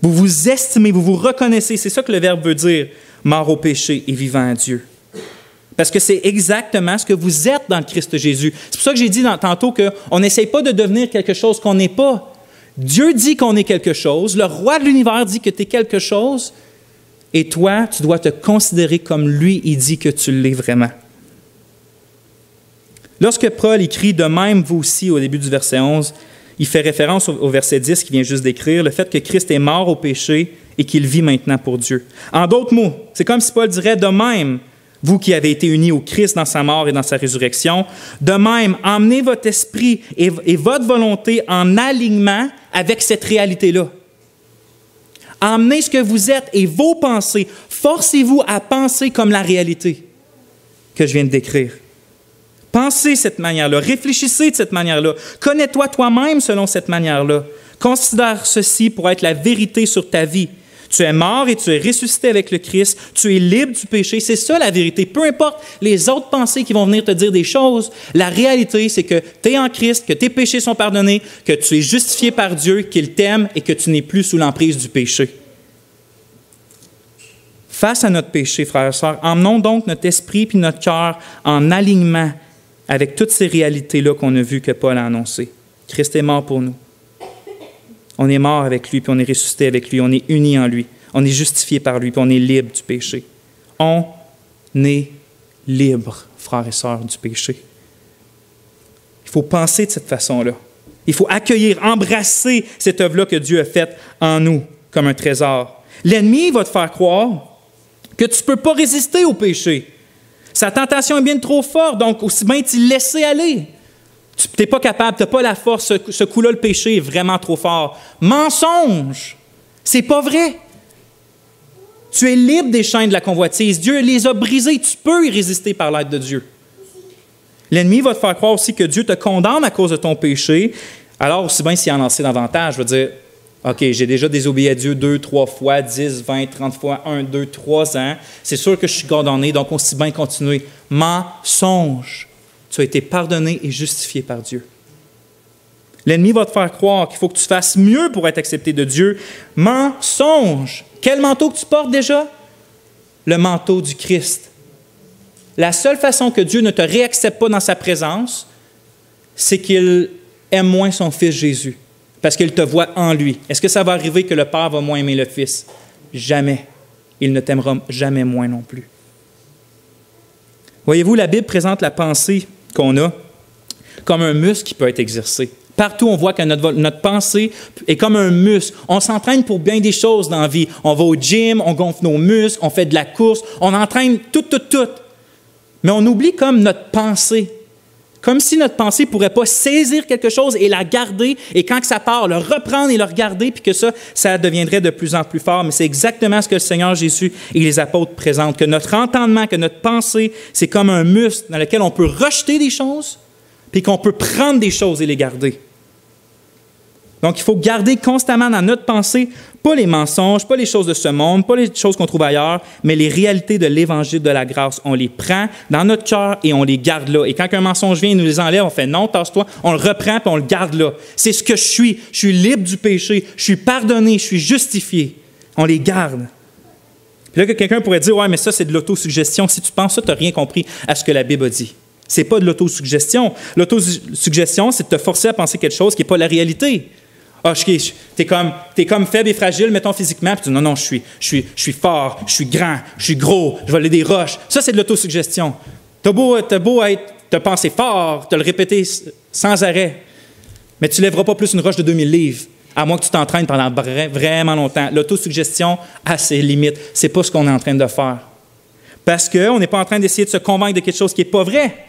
Vous vous estimez, vous vous reconnaissez, c'est ça que le verbe veut dire, mort au péché et vivant à Dieu. Parce que c'est exactement ce que vous êtes dans le Christ Jésus. C'est pour ça que j'ai dit tantôt qu'on n'essaye pas de devenir quelque chose qu'on n'est pas. Dieu dit qu'on est quelque chose, le roi de l'univers dit que tu es quelque chose, et toi, tu dois te considérer comme lui, il dit que tu l'es vraiment. Lorsque Paul écrit « De même, vous aussi » au début du verset 11, il fait référence au verset 10 qui vient juste d'écrire, le fait que Christ est mort au péché et qu'il vit maintenant pour Dieu. En d'autres mots, c'est comme si Paul dirait « De même, vous qui avez été unis au Christ dans sa mort et dans sa résurrection, de même, emmenez votre esprit et votre volonté en alignement avec cette réalité-là. Emmenez ce que vous êtes et vos pensées. Forcez-vous à penser comme la réalité que je viens de décrire. Pensez de cette manière-là, réfléchissez de cette manière-là, connais-toi toi-même selon cette manière-là. Considère ceci pour être la vérité sur ta vie. Tu es mort et tu es ressuscité avec le Christ. Tu es libre du péché. C'est ça la vérité. Peu importe les autres pensées qui vont venir te dire des choses, la réalité, c'est que tu es en Christ, que tes péchés sont pardonnés, que tu es justifié par Dieu, qu'il t'aime et que tu n'es plus sous l'emprise du péché. Face à notre péché, frères et sœurs, emmenons donc notre esprit puis notre cœur en alignement avec toutes ces réalités-là qu'on a vues que Paul a annoncées. Christ est mort pour nous. On est mort avec lui, puis on est ressuscité avec lui. On est unis en lui. On est justifié par lui, puis on est libre du péché. On est libre, frères et sœurs, du péché. Il faut penser de cette façon-là. Il faut accueillir, embrasser cette œuvre-là que Dieu a faite en nous comme un trésor. L'ennemi va te faire croire que tu ne peux pas résister au péché. Sa tentation est bien trop forte, donc aussi bien t'y laisser aller. Tu n'es pas capable, tu n'as pas la force. Ce coup-là, le péché est vraiment trop fort. Mensonge! C'est pas vrai. Tu es libre des chaînes de la convoitise. Dieu les a brisées. Tu peux y résister par l'aide de Dieu. L'ennemi va te faire croire aussi que Dieu te condamne à cause de ton péché. Alors, aussi bien s'il en en sait davantage, je veux dire, OK, j'ai déjà désobéi à Dieu 2, 3 fois, 10, 20, 30 fois, 1, 2, 3 ans. C'est sûr que je suis condamné, donc aussi bien continuer. Mensonge. Tu as été pardonné et justifié par Dieu. L'ennemi va te faire croire qu'il faut que tu fasses mieux pour être accepté de Dieu. Mensonge. Quel manteau que tu portes déjà? Le manteau du Christ. La seule façon que Dieu ne te réaccepte pas dans sa présence, c'est qu'il aime moins son Fils Jésus, parce qu'il te voit en lui. Est-ce que ça va arriver que le Père va moins aimer le Fils? Jamais. Il ne t'aimera jamais moins non plus. Voyez-vous, la Bible présente la pensée qu'on a comme un muscle qui peut être exercé. Partout, on voit que notre pensée est comme un muscle. On s'entraîne pour bien des choses dans la vie. On va au gym, on gonfle nos muscles, on fait de la course, on entraîne tout. Mais on oublie comme notre pensée. Comme si notre pensée ne pourrait pas saisir quelque chose et la garder, et quand que ça part, le reprendre et le regarder, puis que ça deviendrait de plus en plus fort. Mais c'est exactement ce que le Seigneur Jésus et les apôtres présentent, que notre entendement, que notre pensée, c'est comme un muscle dans lequel on peut rejeter des choses, puis qu'on peut prendre des choses et les garder. Donc, il faut garder constamment dans notre pensée, pas les mensonges, pas les choses de ce monde, pas les choses qu'on trouve ailleurs, mais les réalités de l'Évangile de la grâce. On les prend dans notre cœur et on les garde là. Et quand un mensonge vient et nous les enlève, on fait « Non, tasse-toi », on le reprend et on le garde là. C'est ce que je suis. Je suis libre du péché, je suis pardonné, je suis justifié. On les garde. Puis là, quelqu'un pourrait dire « Ouais, mais ça, c'est de l'autosuggestion. » Si tu penses ça, tu n'as rien compris à ce que la Bible a dit. Ce n'est pas de l'autosuggestion. L'autosuggestion, c'est de te forcer à penser quelque chose qui n'est pas la réalité. Ah, t'es comme faible et fragile, mettons physiquement, puis tu dis non, je suis fort, je suis grand, je suis gros, je vais aller des roches. Ça, c'est de l'autosuggestion. T'as beau te penser fort, te le répéter sans arrêt, mais tu ne lèveras pas plus une roche de 2000 livres, à moins que tu t'entraînes pendant vraiment longtemps. L'autosuggestion a ses limites. Ce n'est pas ce qu'on est en train de faire. Parce qu'on n'est pas en train d'essayer de se convaincre de quelque chose qui n'est pas vrai.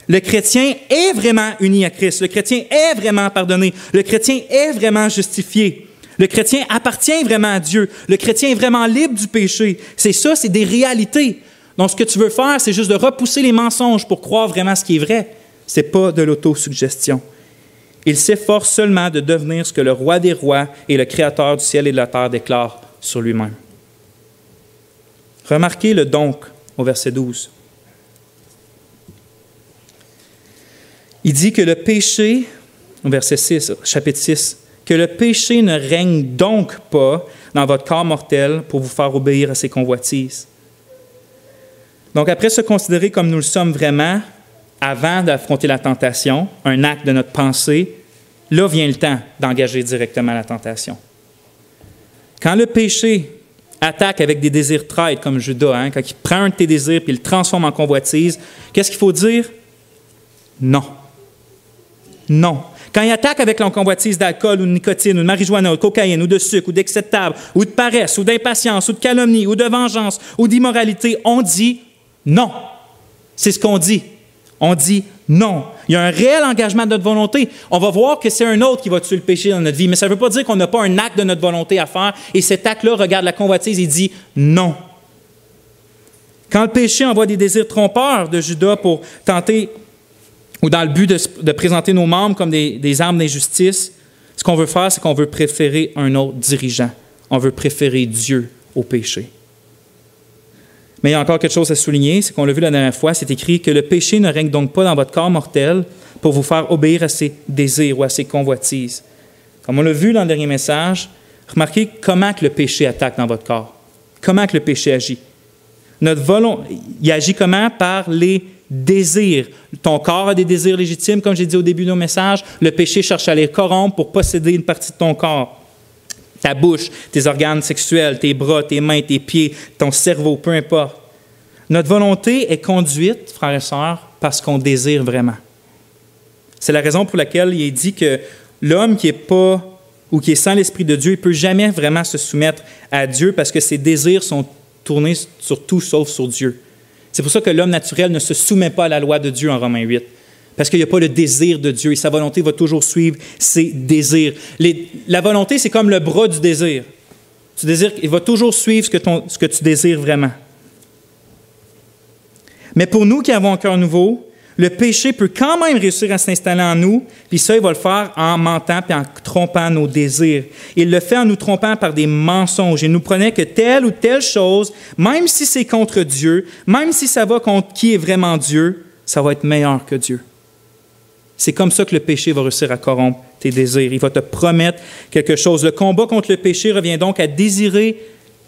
Le chrétien est vraiment uni à Christ. Le chrétien est vraiment pardonné. Le chrétien est vraiment justifié. Le chrétien appartient vraiment à Dieu. Le chrétien est vraiment libre du péché. C'est ça, c'est des réalités. Donc, ce que tu veux faire, c'est juste de repousser les mensonges pour croire vraiment ce qui est vrai. Ce n'est pas de l'autosuggestion. Il s'efforce seulement de devenir ce que le roi des rois et le créateur du ciel et de la terre déclare sur lui-même. Remarquez le donc au verset 12. Il dit que le péché, au verset 6, chapitre 6, que le péché ne règne donc pas dans votre corps mortel pour vous faire obéir à ses convoitises. Donc, après se considérer comme nous le sommes vraiment, avant d'affronter la tentation, un acte de notre pensée, là vient le temps d'engager directement la tentation. Quand le péché attaque avec des désirs traîtres comme Judas, quand il prend un de tes désirs et il le transforme en convoitise, qu'est-ce qu'il faut dire? Non. Non. Quand il attaque avec la convoitise d'alcool ou de nicotine ou de marijuana ou de cocaïne ou de sucre ou d'excès de table ou de paresse ou d'impatience ou de calomnie ou de vengeance ou d'immoralité, on dit non. C'est ce qu'on dit. On dit non. Il y a un réel engagement de notre volonté. On va voir que c'est un autre qui va tuer le péché dans notre vie, mais ça ne veut pas dire qu'on n'a pas un acte de notre volonté à faire et cet acte-là regarde la convoitise et dit non. Quand le péché envoie des désirs trompeurs de Judas pour tenter ou dans le but de présenter nos membres comme des armes d'injustice, ce qu'on veut faire, c'est qu'on veut préférer un autre dirigeant. on veut préférer Dieu au péché. Mais il y a encore quelque chose à souligner, c'est qu'on l'a vu la dernière fois, c'est écrit que le péché ne règne donc pas dans votre corps mortel pour vous faire obéir à ses désirs ou à ses convoitises. Comme on l'a vu dans le dernier message, remarquez comment que le péché attaque dans votre corps. Comment que le péché agit. Il agit comment? Par les désirs. Ton corps a des désirs légitimes, comme j'ai dit au début de nos messages. Le péché cherche à les corrompre pour posséder une partie de ton corps. Ta bouche, tes organes sexuels, tes bras, tes mains, tes pieds, ton cerveau, peu importe. Notre volonté est conduite, frères et sœurs, parce qu'on désire vraiment. C'est la raison pour laquelle il est dit que l'homme qui n'est pas ou qui est sans l'Esprit de Dieu, il ne peut jamais vraiment se soumettre à Dieu parce que ses désirs sont tournés sur tout sauf sur Dieu. C'est pour ça que l'homme naturel ne se soumet pas à la loi de Dieu en Romains 8. Parce qu'il n'y a pas le désir de Dieu et sa volonté va toujours suivre ses désirs. La volonté, c'est comme le bras du désir. Tu désires, il va toujours suivre ce que tu désires vraiment. Mais pour nous qui avons un cœur nouveau, le péché peut quand même réussir à s'installer en nous, puis ça, il va le faire en mentant et en trompant nos désirs. Il le fait en nous trompant par des mensonges. Il nous prenait que telle ou telle chose, même si c'est contre Dieu, même si ça va contre qui est vraiment Dieu, ça va être meilleur que Dieu. C'est comme ça que le péché va réussir à corrompre tes désirs. Il va te promettre quelque chose. Le combat contre le péché revient donc à désirer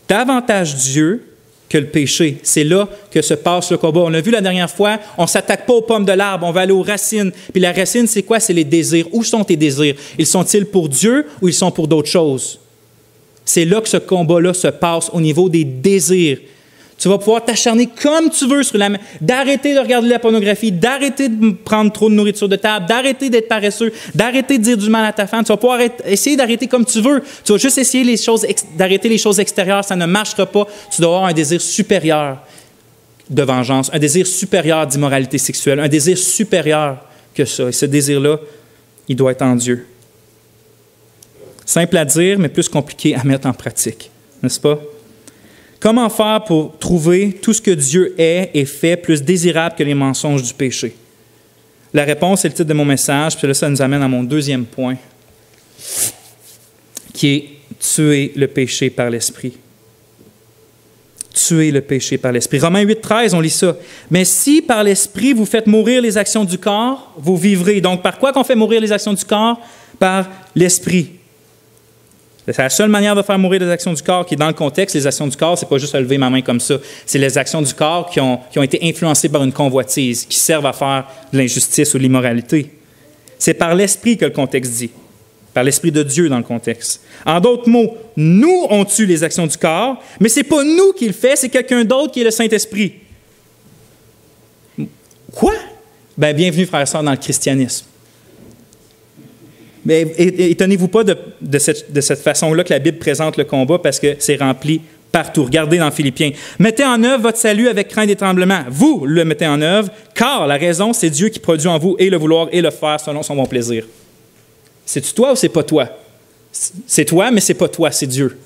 davantage Dieu que le péché. C'est là que se passe le combat. On l'a vu la dernière fois, on ne s'attaque pas aux pommes de l'arbre, on va aller aux racines. Puis la racine, c'est quoi? C'est les désirs. Où sont tes désirs? Ils sont-ils pour Dieu ou ils sont pour d'autres choses? C'est là que ce combat-là se passe au niveau des désirs. Tu vas pouvoir t'acharner comme tu veux sur d'arrêter de regarder la pornographie, d'arrêter de prendre trop de nourriture de table, d'arrêter d'être paresseux, d'arrêter de dire du mal à ta femme. Tu vas pouvoir essayer d'arrêter comme tu veux. Tu vas juste essayer d'arrêter les choses extérieures. Ça ne marchera pas. Tu dois avoir un désir supérieur de vengeance, un désir supérieur d'immoralité sexuelle, un désir supérieur que ça. Et ce désir-là, il doit être en Dieu. Simple à dire, mais plus compliqué à mettre en pratique. N'est-ce pas? Comment faire pour trouver tout ce que Dieu est et fait plus désirable que les mensonges du péché? La réponse est le titre de mon message, puis là, ça nous amène à mon deuxième point, qui est tuer le péché par l'Esprit. Tuer le péché par l'Esprit. Romains 8, 13, on lit ça. « Mais si par l'Esprit vous faites mourir les actions du corps, vous vivrez. » Donc, par quoi qu'on fait mourir les actions du corps? Par l'Esprit. C'est la seule manière de faire mourir les actions du corps qui est dans le contexte. Les actions du corps, ce n'est pas juste à lever ma main comme ça. C'est les actions du corps qui ont été influencées par une convoitise, qui servent à faire de l'injustice ou de l'immoralité. C'est par l'Esprit que le contexte dit. Par l'Esprit de Dieu dans le contexte. En d'autres mots, nous, on tue les actions du corps, mais ce n'est pas nous qui le fait, c'est quelqu'un d'autre qui est le Saint-Esprit. Quoi? Bien, bienvenue, frères et sœurs, dans le christianisme. Mais étonnez-vous pas de cette façon-là que la Bible présente le combat parce que c'est rempli partout. Regardez dans Philippiens. « Mettez en œuvre votre salut avec crainte et tremblement. Vous le mettez en œuvre, car la raison, c'est Dieu qui produit en vous et le vouloir et le faire selon son bon plaisir. » C'est-tu toi ou c'est pas toi? C'est toi, mais c'est pas toi, c'est Dieu.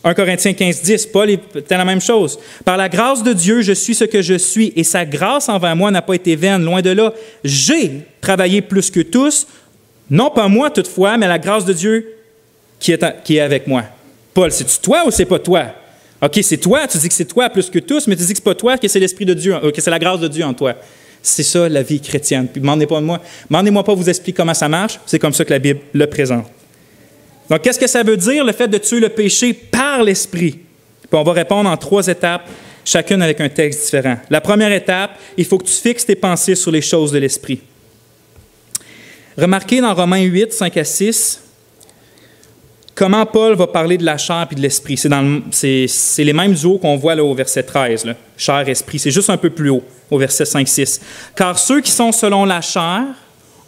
1 Corinthiens 15, 10, Paul est la même chose. « Par la grâce de Dieu, je suis ce que je suis, et sa grâce envers moi n'a pas été vaine. Loin de là, j'ai travaillé plus que tous, non pas moi toutefois, mais la grâce de Dieu qui est avec moi. » Paul, c'est-tu toi ou c'est pas toi? OK, c'est toi, tu dis que c'est toi plus que tous, mais tu dis que c'est pas toi, que c'est l'Esprit de Dieu, que c'est la grâce de Dieu en toi. C'est ça la vie chrétienne. Puis demandez-moi pas vous expliquer comment ça marche, c'est comme ça que la Bible le présente. Donc, qu'est-ce que ça veut dire, le fait de tuer le péché par l'Esprit? Puis on va répondre en 3 étapes, chacune avec un texte différent. La première étape, il faut que tu fixes tes pensées sur les choses de l'Esprit. Remarquez dans Romains 8, 5 à 6, comment Paul va parler de la chair et de l'esprit. C'est les mêmes duos qu'on voit là, au verset 13, là. Chair, esprit. C'est juste un peu plus haut, au verset 5, 6. « Car ceux qui sont selon la chair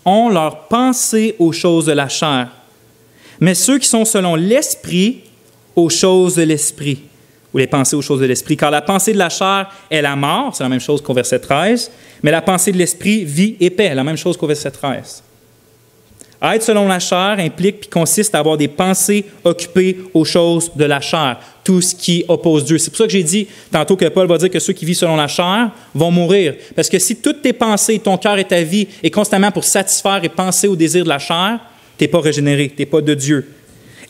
ont leur pensée aux choses de la chair, mais ceux qui sont selon l'esprit, aux choses de l'esprit. » Ou les pensées aux choses de l'esprit. « Car la pensée de la chair est la mort, c'est la même chose qu'au verset 13, mais la pensée de l'esprit, vie et paix, la même chose qu'au verset 13. » Être selon la chair implique puis consiste à avoir des pensées occupées aux choses de la chair, tout ce qui oppose Dieu. C'est pour ça que j'ai dit tantôt que Paul va dire que ceux qui vivent selon la chair vont mourir. Parce que si toutes tes pensées, ton cœur et ta vie est constamment pour satisfaire et penser aux désirs de la chair, tu n'es pas régénéré, tu n'es pas de Dieu.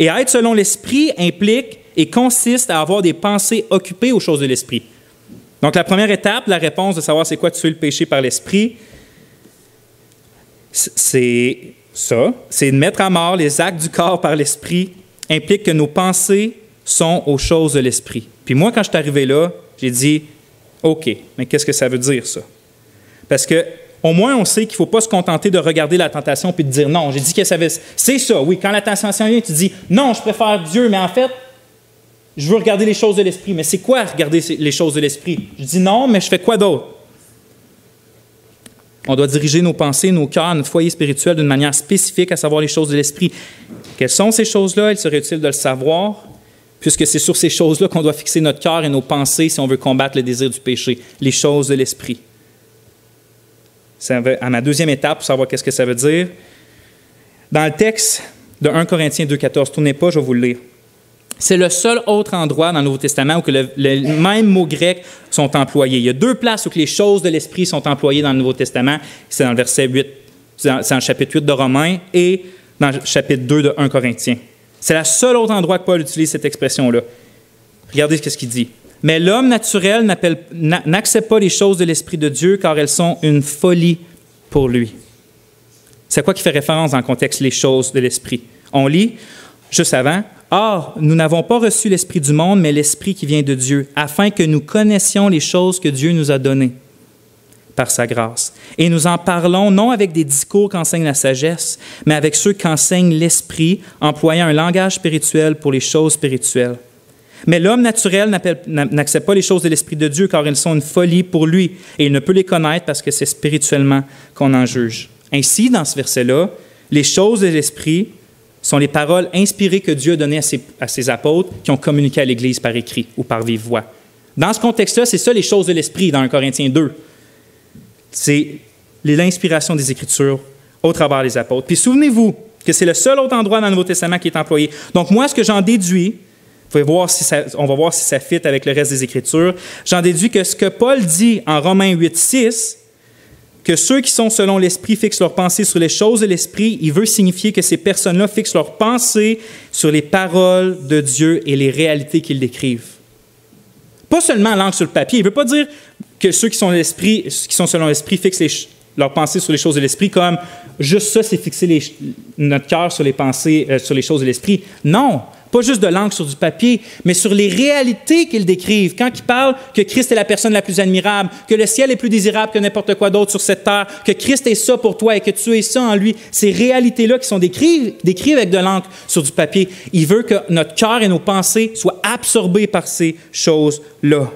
Et être selon l'Esprit implique et consiste à avoir des pensées occupées aux choses de l'Esprit. Donc, la première étape, la réponse de savoir c'est quoi tuer le péché par l'Esprit, c'est ça, c'est de mettre à mort les actes du corps par l'Esprit, implique que nos pensées sont aux choses de l'Esprit. Puis moi, quand je suis arrivé là, j'ai dit, OK, mais qu'est-ce que ça veut dire, ça? Parce que au moins, on sait qu'il ne faut pas se contenter de regarder la tentation puis de dire non. J'ai dit que c'est ça, oui. Quand la tentation vient, tu dis non, je préfère Dieu, mais en fait, je veux regarder les choses de l'Esprit. Mais c'est quoi regarder les choses de l'Esprit? Je dis non, mais je fais quoi d'autre? On doit diriger nos pensées, nos cœurs, notre foyer spirituel d'une manière spécifique, à savoir les choses de l'Esprit. Quelles sont ces choses-là? Il serait utile de le savoir, puisque c'est sur ces choses-là qu'on doit fixer notre cœur et nos pensées si on veut combattre le désir du péché, les choses de l'Esprit. À ma deuxième étape, pour savoir qu'est-ce que ça veut dire, dans le texte de 1 Corinthiens 2,14, tournez pas, je vais vous le lire. C'est le seul autre endroit dans le Nouveau Testament où que les mêmes mots grecs sont employés. Il y a 2 places où que les choses de l'Esprit sont employées dans le Nouveau Testament. C'est dans le verset 8, c'est dans le chapitre 8 de Romains et dans le chapitre 2 de 1 Corinthiens. C'est le seul autre endroit que Paul utilise cette expression-là. Regardez ce qu'il dit. Mais l'homme naturel n'accepte pas les choses de l'Esprit de Dieu car elles sont une folie pour lui. C'est à quoi qui fait référence dans le contexte les choses de l'Esprit? On lit, juste avant, « Or, nous n'avons pas reçu l'Esprit du monde, mais l'Esprit qui vient de Dieu, afin que nous connaissions les choses que Dieu nous a données par sa grâce. Et nous en parlons non avec des discours qu'enseigne la sagesse, mais avec ceux qu'enseigne l'Esprit, employant un langage spirituel pour les choses spirituelles. Mais l'homme naturel n'accepte pas les choses de l'Esprit de Dieu, car elles sont une folie pour lui, et il ne peut les connaître parce que c'est spirituellement qu'on en juge. » Ainsi, dans ce verset-là, les choses de l'Esprit sont les paroles inspirées que Dieu a données à ses apôtres qui ont communiqué à l'Église par écrit ou par vive voix. Dans ce contexte-là, c'est ça les choses de l'Esprit dans 1 Corinthiens 2. C'est l'inspiration des Écritures au travers des apôtres. Puis souvenez-vous que c'est le seul autre endroit dans le Nouveau Testament qui est employé. Donc moi, ce que j'en déduis, on va voir si ça fit avec le reste des Écritures, j'en déduis que ce que Paul dit en Romains 8,6, que ceux qui sont selon l'Esprit fixent leurs pensées sur les choses de l'Esprit, il veut signifier que ces personnes-là fixent leurs pensées sur les paroles de Dieu et les réalités qu'ils décrivent. Pas seulement l'encre sur le papier. Il ne veut pas dire que ceux qui sont selon l'Esprit fixent leurs pensées sur les choses de l'Esprit comme juste ça, c'est fixer notre cœur sur les pensées, sur les choses de l'Esprit. Non! Pas juste de l'encre sur du papier, mais sur les réalités qu'ils décrivent. Quand ils parlent que Christ est la personne la plus admirable, que le ciel est plus désirable que n'importe quoi d'autre sur cette terre, que Christ est ça pour toi et que tu es ça en lui, ces réalités-là qui sont décrites avec de l'encre sur du papier, il veut que notre cœur et nos pensées soient absorbés par ces choses-là,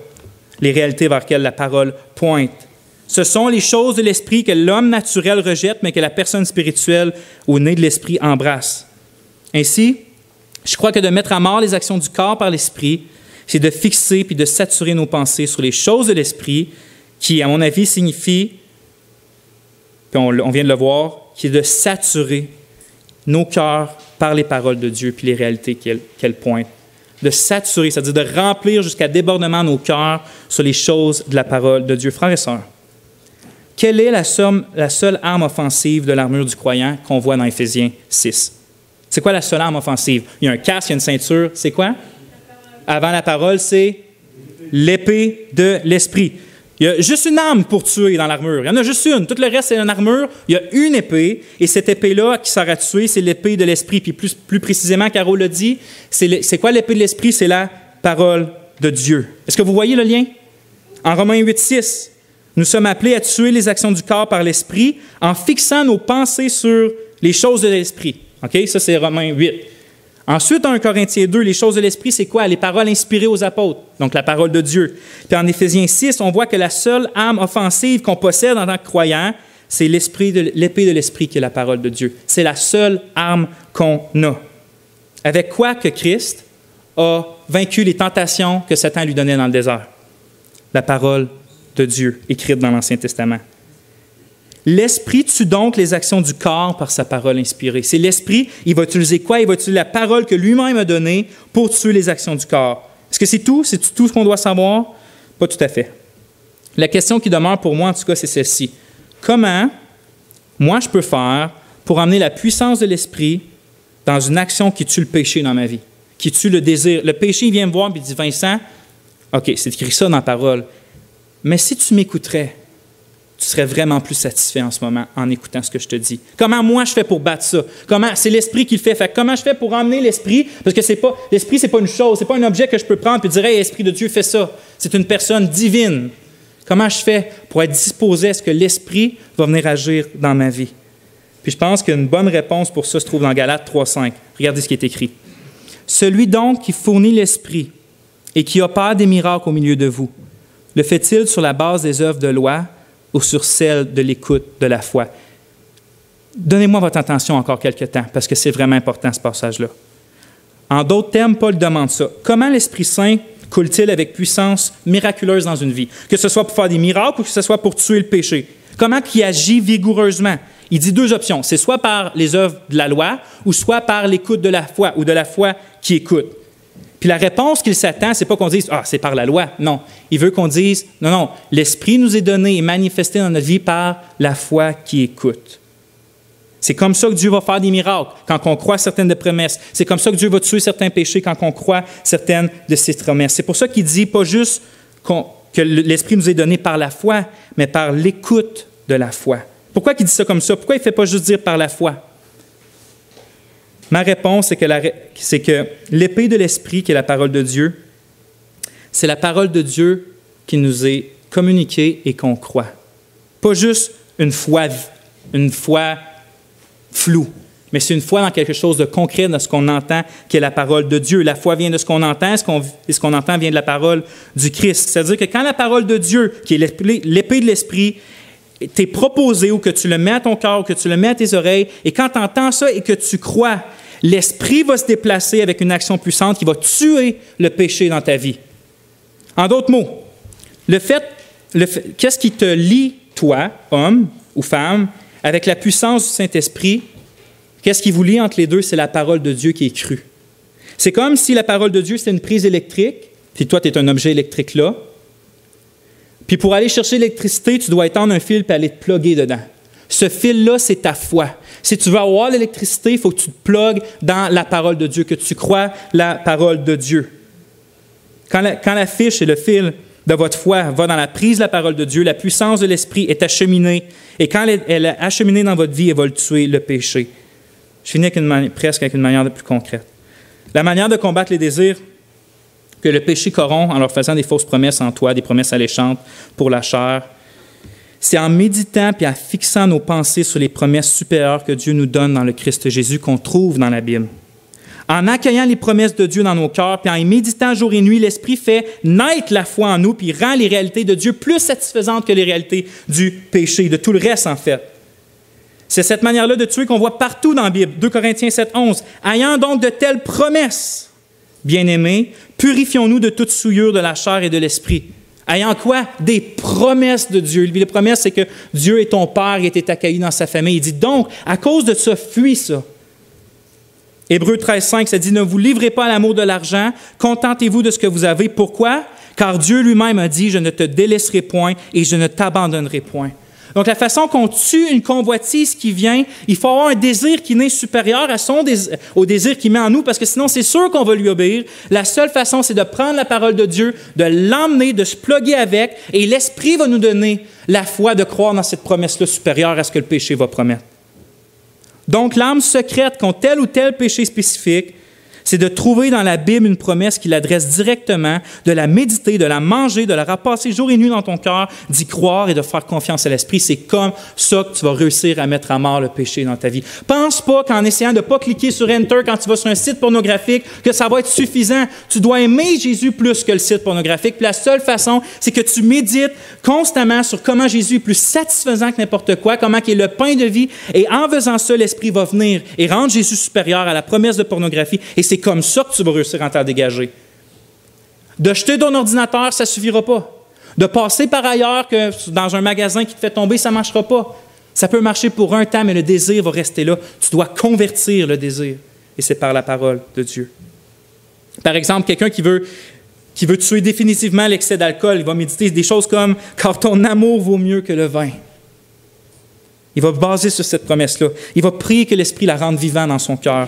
les réalités vers lesquelles la parole pointe. Ce sont les choses de l'Esprit que l'homme naturel rejette, mais que la personne spirituelle ou née de l'Esprit embrasse. Ainsi, je crois que de mettre à mort les actions du corps par l'Esprit, c'est de fixer puis de saturer nos pensées sur les choses de l'Esprit, qui, à mon avis, signifie, puis on vient de le voir, qui est de saturer nos cœurs par les paroles de Dieu puis les réalités qu'elles pointent. De saturer, c'est-à-dire de remplir jusqu'à débordement nos cœurs sur les choses de la parole de Dieu. Frères et sœurs, quelle est la seule arme offensive de l'armure du croyant qu'on voit dans Éphésiens 6? C'est quoi la seule arme offensive? Il y a un casque, il y a une ceinture. C'est quoi? Avant la parole, c'est l'épée de l'Esprit. Il y a juste une arme pour tuer dans l'armure. Il y en a juste une. Tout le reste, c'est une armure. Il y a une épée. Et cette épée-là qui sert à tuer, c'est l'épée de l'Esprit. Puis plus précisément, Caro l'a dit, c'est quoi l'épée de l'Esprit? C'est la parole de Dieu. Est-ce que vous voyez le lien? En Romains 8,6, nous sommes appelés à tuer les actions du corps par l'Esprit en fixant nos pensées sur les choses de l'Esprit. OK? Ça, c'est Romains 8. Ensuite, en 1 Corinthiens 2, les choses de l'Esprit, c'est quoi? Les paroles inspirées aux apôtres, donc la parole de Dieu. Puis en Éphésiens 6, on voit que la seule arme offensive qu'on possède en tant que croyant, c'est l'épée de l'Esprit qui est la parole de Dieu. C'est la seule arme qu'on a. Avec quoi que Christ a vaincu les tentations que Satan lui donnait dans le désert? La parole de Dieu, écrite dans l'Ancien Testament. L'Esprit tue donc les actions du corps par sa parole inspirée. C'est l'Esprit, il va utiliser quoi? Il va utiliser la parole que lui-même a donnée pour tuer les actions du corps. Est-ce que c'est tout? C'est tout ce qu'on doit savoir? Pas tout à fait. La question qui demeure pour moi, en tout cas, c'est celle-ci. Comment moi je peux faire pour amener la puissance de l'Esprit dans une action qui tue le péché dans ma vie, qui tue le désir. Le péché, il vient me voir et il dit, Vincent, OK, c'est écrit ça dans la parole, mais si tu m'écouterais, tu serais vraiment plus satisfait en ce moment en écoutant ce que je te dis. Comment moi je fais pour battre ça? C'est l'Esprit qui le fait. Comment je fais pour emmener l'Esprit? Parce que l'Esprit, ce n'est pas une chose, ce n'est pas un objet que je peux prendre et dire, hey, Esprit de Dieu, fais ça. C'est une personne divine. Comment je fais pour être disposé à ce que l'Esprit va venir agir dans ma vie? Puis je pense qu'une bonne réponse pour ça se trouve dans Galates 3,5. Regardez ce qui est écrit. Celui donc qui fournit l'Esprit et qui opère des miracles au milieu de vous, le fait-il sur la base des œuvres de loi ou sur celle de l'écoute de la foi? Donnez-moi votre attention encore quelque temps, parce que c'est vraiment important ce passage-là. En d'autres termes, Paul demande ça. Comment l'Esprit Saint coule-t-il avec puissance miraculeuse dans une vie? Que ce soit pour faire des miracles ou que ce soit pour tuer le péché. Comment il agit vigoureusement? Il dit deux options. C'est soit par les œuvres de la loi ou soit par l'écoute de la foi ou de la foi qui écoute. Puis la réponse qu'il s'attend, c'est pas qu'on dise « Ah, c'est par la loi ». Non, il veut qu'on dise « Non, l'Esprit nous est donné et manifesté dans notre vie par la foi qui écoute ». C'est comme ça que Dieu va faire des miracles, quand on croit certaines des promesses. C'est comme ça que Dieu va tuer certains péchés, quand on croit certaines de ses promesses. C'est pour ça qu'il dit pas juste que l'Esprit nous est donné par la foi, mais par l'écoute de la foi. Pourquoi il dit ça comme ça? Pourquoi il ne fait pas juste dire par la foi? Ma réponse, c'est que l'épée de l'Esprit, qui est la parole de Dieu, c'est la parole de Dieu qui nous est communiquée et qu'on croit. Pas juste une foi floue, mais c'est une foi dans quelque chose de concret, dans ce qu'on entend, qui est la parole de Dieu. La foi vient de ce qu'on entend, et ce qu'on entend vient de la parole du Christ. C'est-à-dire que quand la parole de Dieu, qui est l'épée de l'Esprit, t'est proposée, ou que tu le mets à ton cœur, ou que tu le mets à tes oreilles, et quand tu entends ça et que tu crois, l'Esprit va se déplacer avec une action puissante qui va tuer le péché dans ta vie. En d'autres mots, qu'est-ce qui te lie, toi, homme ou femme, avec la puissance du Saint-Esprit? Qu'est-ce qui vous lie entre les deux? C'est la parole de Dieu qui est crue. C'est comme si la parole de Dieu, c'était une prise électrique, puis toi, tu es un objet électrique là. Puis pour aller chercher l'électricité, tu dois étendre un fil et aller te plugger dedans. Ce fil-là, c'est ta foi. Si tu veux avoir l'électricité, il faut que tu te plugues dans la parole de Dieu, que tu crois la parole de Dieu. Quand la fiche et le fil de votre foi va dans la prise de la parole de Dieu, la puissance de l'Esprit est acheminée. Et quand elle est acheminée dans votre vie, elle va le tuer, le péché. Je finis presque avec une manière plus concrète. La manière de combattre les désirs que le péché corrompt en leur faisant des fausses promesses en toi, des promesses alléchantes pour la chair, c'est en méditant et en fixant nos pensées sur les promesses supérieures que Dieu nous donne dans le Christ Jésus qu'on trouve dans la Bible. En accueillant les promesses de Dieu dans nos cœurs, puis en y méditant jour et nuit, l'Esprit fait naître la foi en nous, puis rend les réalités de Dieu plus satisfaisantes que les réalités du péché, de tout le reste en fait. C'est cette manière-là de tuer qu'on voit partout dans la Bible. 2 Corinthiens 7,11. « Ayant donc de telles promesses, bien-aimés, purifions-nous de toute souillure de la chair et de l'esprit. » Ayant quoi? Des promesses de Dieu. Les promesses, c'est que Dieu est ton Père, il était accueilli dans sa famille. Il dit donc, à cause de ça, fuis ça. Hébreux 13,5, ça dit, ne vous livrez pas à l'amour de l'argent, contentez-vous de ce que vous avez. Pourquoi? Car Dieu lui-même a dit, je ne te délaisserai point et je ne t'abandonnerai point. Donc, la façon qu'on tue une convoitise qui vient, il faut avoir un désir qui n'est supérieur au désir qu'il met en nous, parce que sinon, c'est sûr qu'on va lui obéir. La seule façon, c'est de prendre la parole de Dieu, de l'emmener, de se plugger avec, et l'Esprit va nous donner la foi de croire dans cette promesse-là supérieure à ce que le péché va promettre. Donc, l'arme secrète contre tel ou tel péché spécifique, c'est de trouver dans la Bible une promesse qui l'adresse directement, de la méditer, de la manger, de la repasser jour et nuit dans ton cœur, d'y croire et de faire confiance à l'Esprit. C'est comme ça que tu vas réussir à mettre à mort le péché dans ta vie. Pense pas qu'en essayant de ne pas cliquer sur Enter quand tu vas sur un site pornographique, que ça va être suffisant. Tu dois aimer Jésus plus que le site pornographique. Puis la seule façon, c'est que tu médites constamment sur comment Jésus est plus satisfaisant que n'importe quoi, comment il est le pain de vie. Et en faisant ça, l'Esprit va venir et rendre Jésus supérieur à la promesse de pornographie. Et c'est comme ça que tu vas réussir à t'en dégager. De jeter ton ordinateur, ça ne suffira pas. De passer par ailleurs que dans un magasin qui te fait tomber, ça ne marchera pas. Ça peut marcher pour un temps, mais le désir va rester là. Tu dois convertir le désir. Et c'est par la parole de Dieu. Par exemple, quelqu'un qui veut tuer définitivement l'excès d'alcool, il va méditer des choses comme « Car ton amour vaut mieux que le vin ». Il va baser sur cette promesse-là. Il va prier que l'Esprit la rende vivante dans son cœur.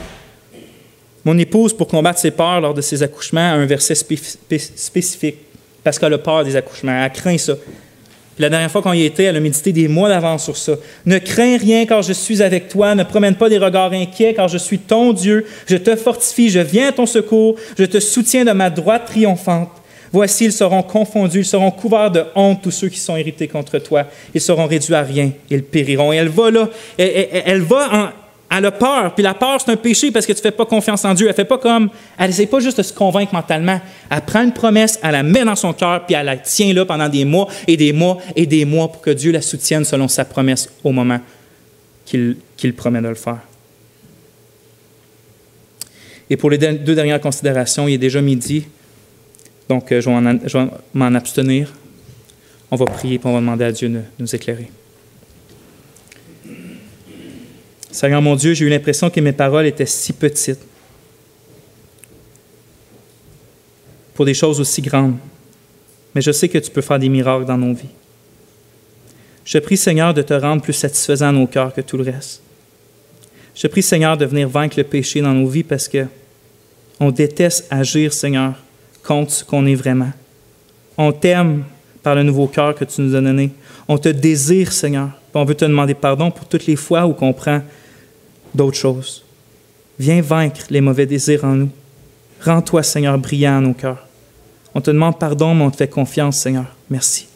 Mon épouse, pour combattre ses peurs lors de ses accouchements, a un verset spécifique, parce qu'elle a peur des accouchements, elle craint ça. Puis la dernière fois qu'on y était, elle a médité des mois d'avance sur ça. « Ne crains rien car je suis avec toi, ne promène pas des regards inquiets car je suis ton Dieu, je te fortifie, je viens à ton secours, je te soutiens de ma droite triomphante. Voici, ils seront confondus, ils seront couverts de honte, tous ceux qui sont irrités contre toi. Ils seront réduits à rien, ils périront. » Et elle va là, elle a peur. Puis la peur, c'est un péché parce que tu ne fais pas confiance en Dieu. Elle n'essaie pas juste de se convaincre mentalement. Elle prend une promesse, elle la met dans son cœur, puis elle la tient là pendant des mois et des mois et des mois pour que Dieu la soutienne selon sa promesse au moment qu'il promet de le faire. Et pour les deux dernières considérations, il est déjà midi. Donc, je vais m'en abstenir. On va prier et on va demander à Dieu de nous éclairer. Seigneur mon Dieu, j'ai eu l'impression que mes paroles étaient si petites pour des choses aussi grandes. Mais je sais que tu peux faire des miracles dans nos vies. Je prie, Seigneur, de te rendre plus satisfaisant à nos cœurs que tout le reste. Je prie, Seigneur, de venir vaincre le péché dans nos vies parce qu'on déteste agir, Seigneur, contre ce qu'on est vraiment. On t'aime par le nouveau cœur que tu nous as donné. On te désire, Seigneur. On veut te demander pardon pour toutes les fois où on prend d'autres choses. Viens vaincre les mauvais désirs en nous. Rends-toi, Seigneur, brillant en nos cœurs. On te demande pardon, mais on te fait confiance, Seigneur. Merci.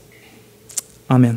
Amen.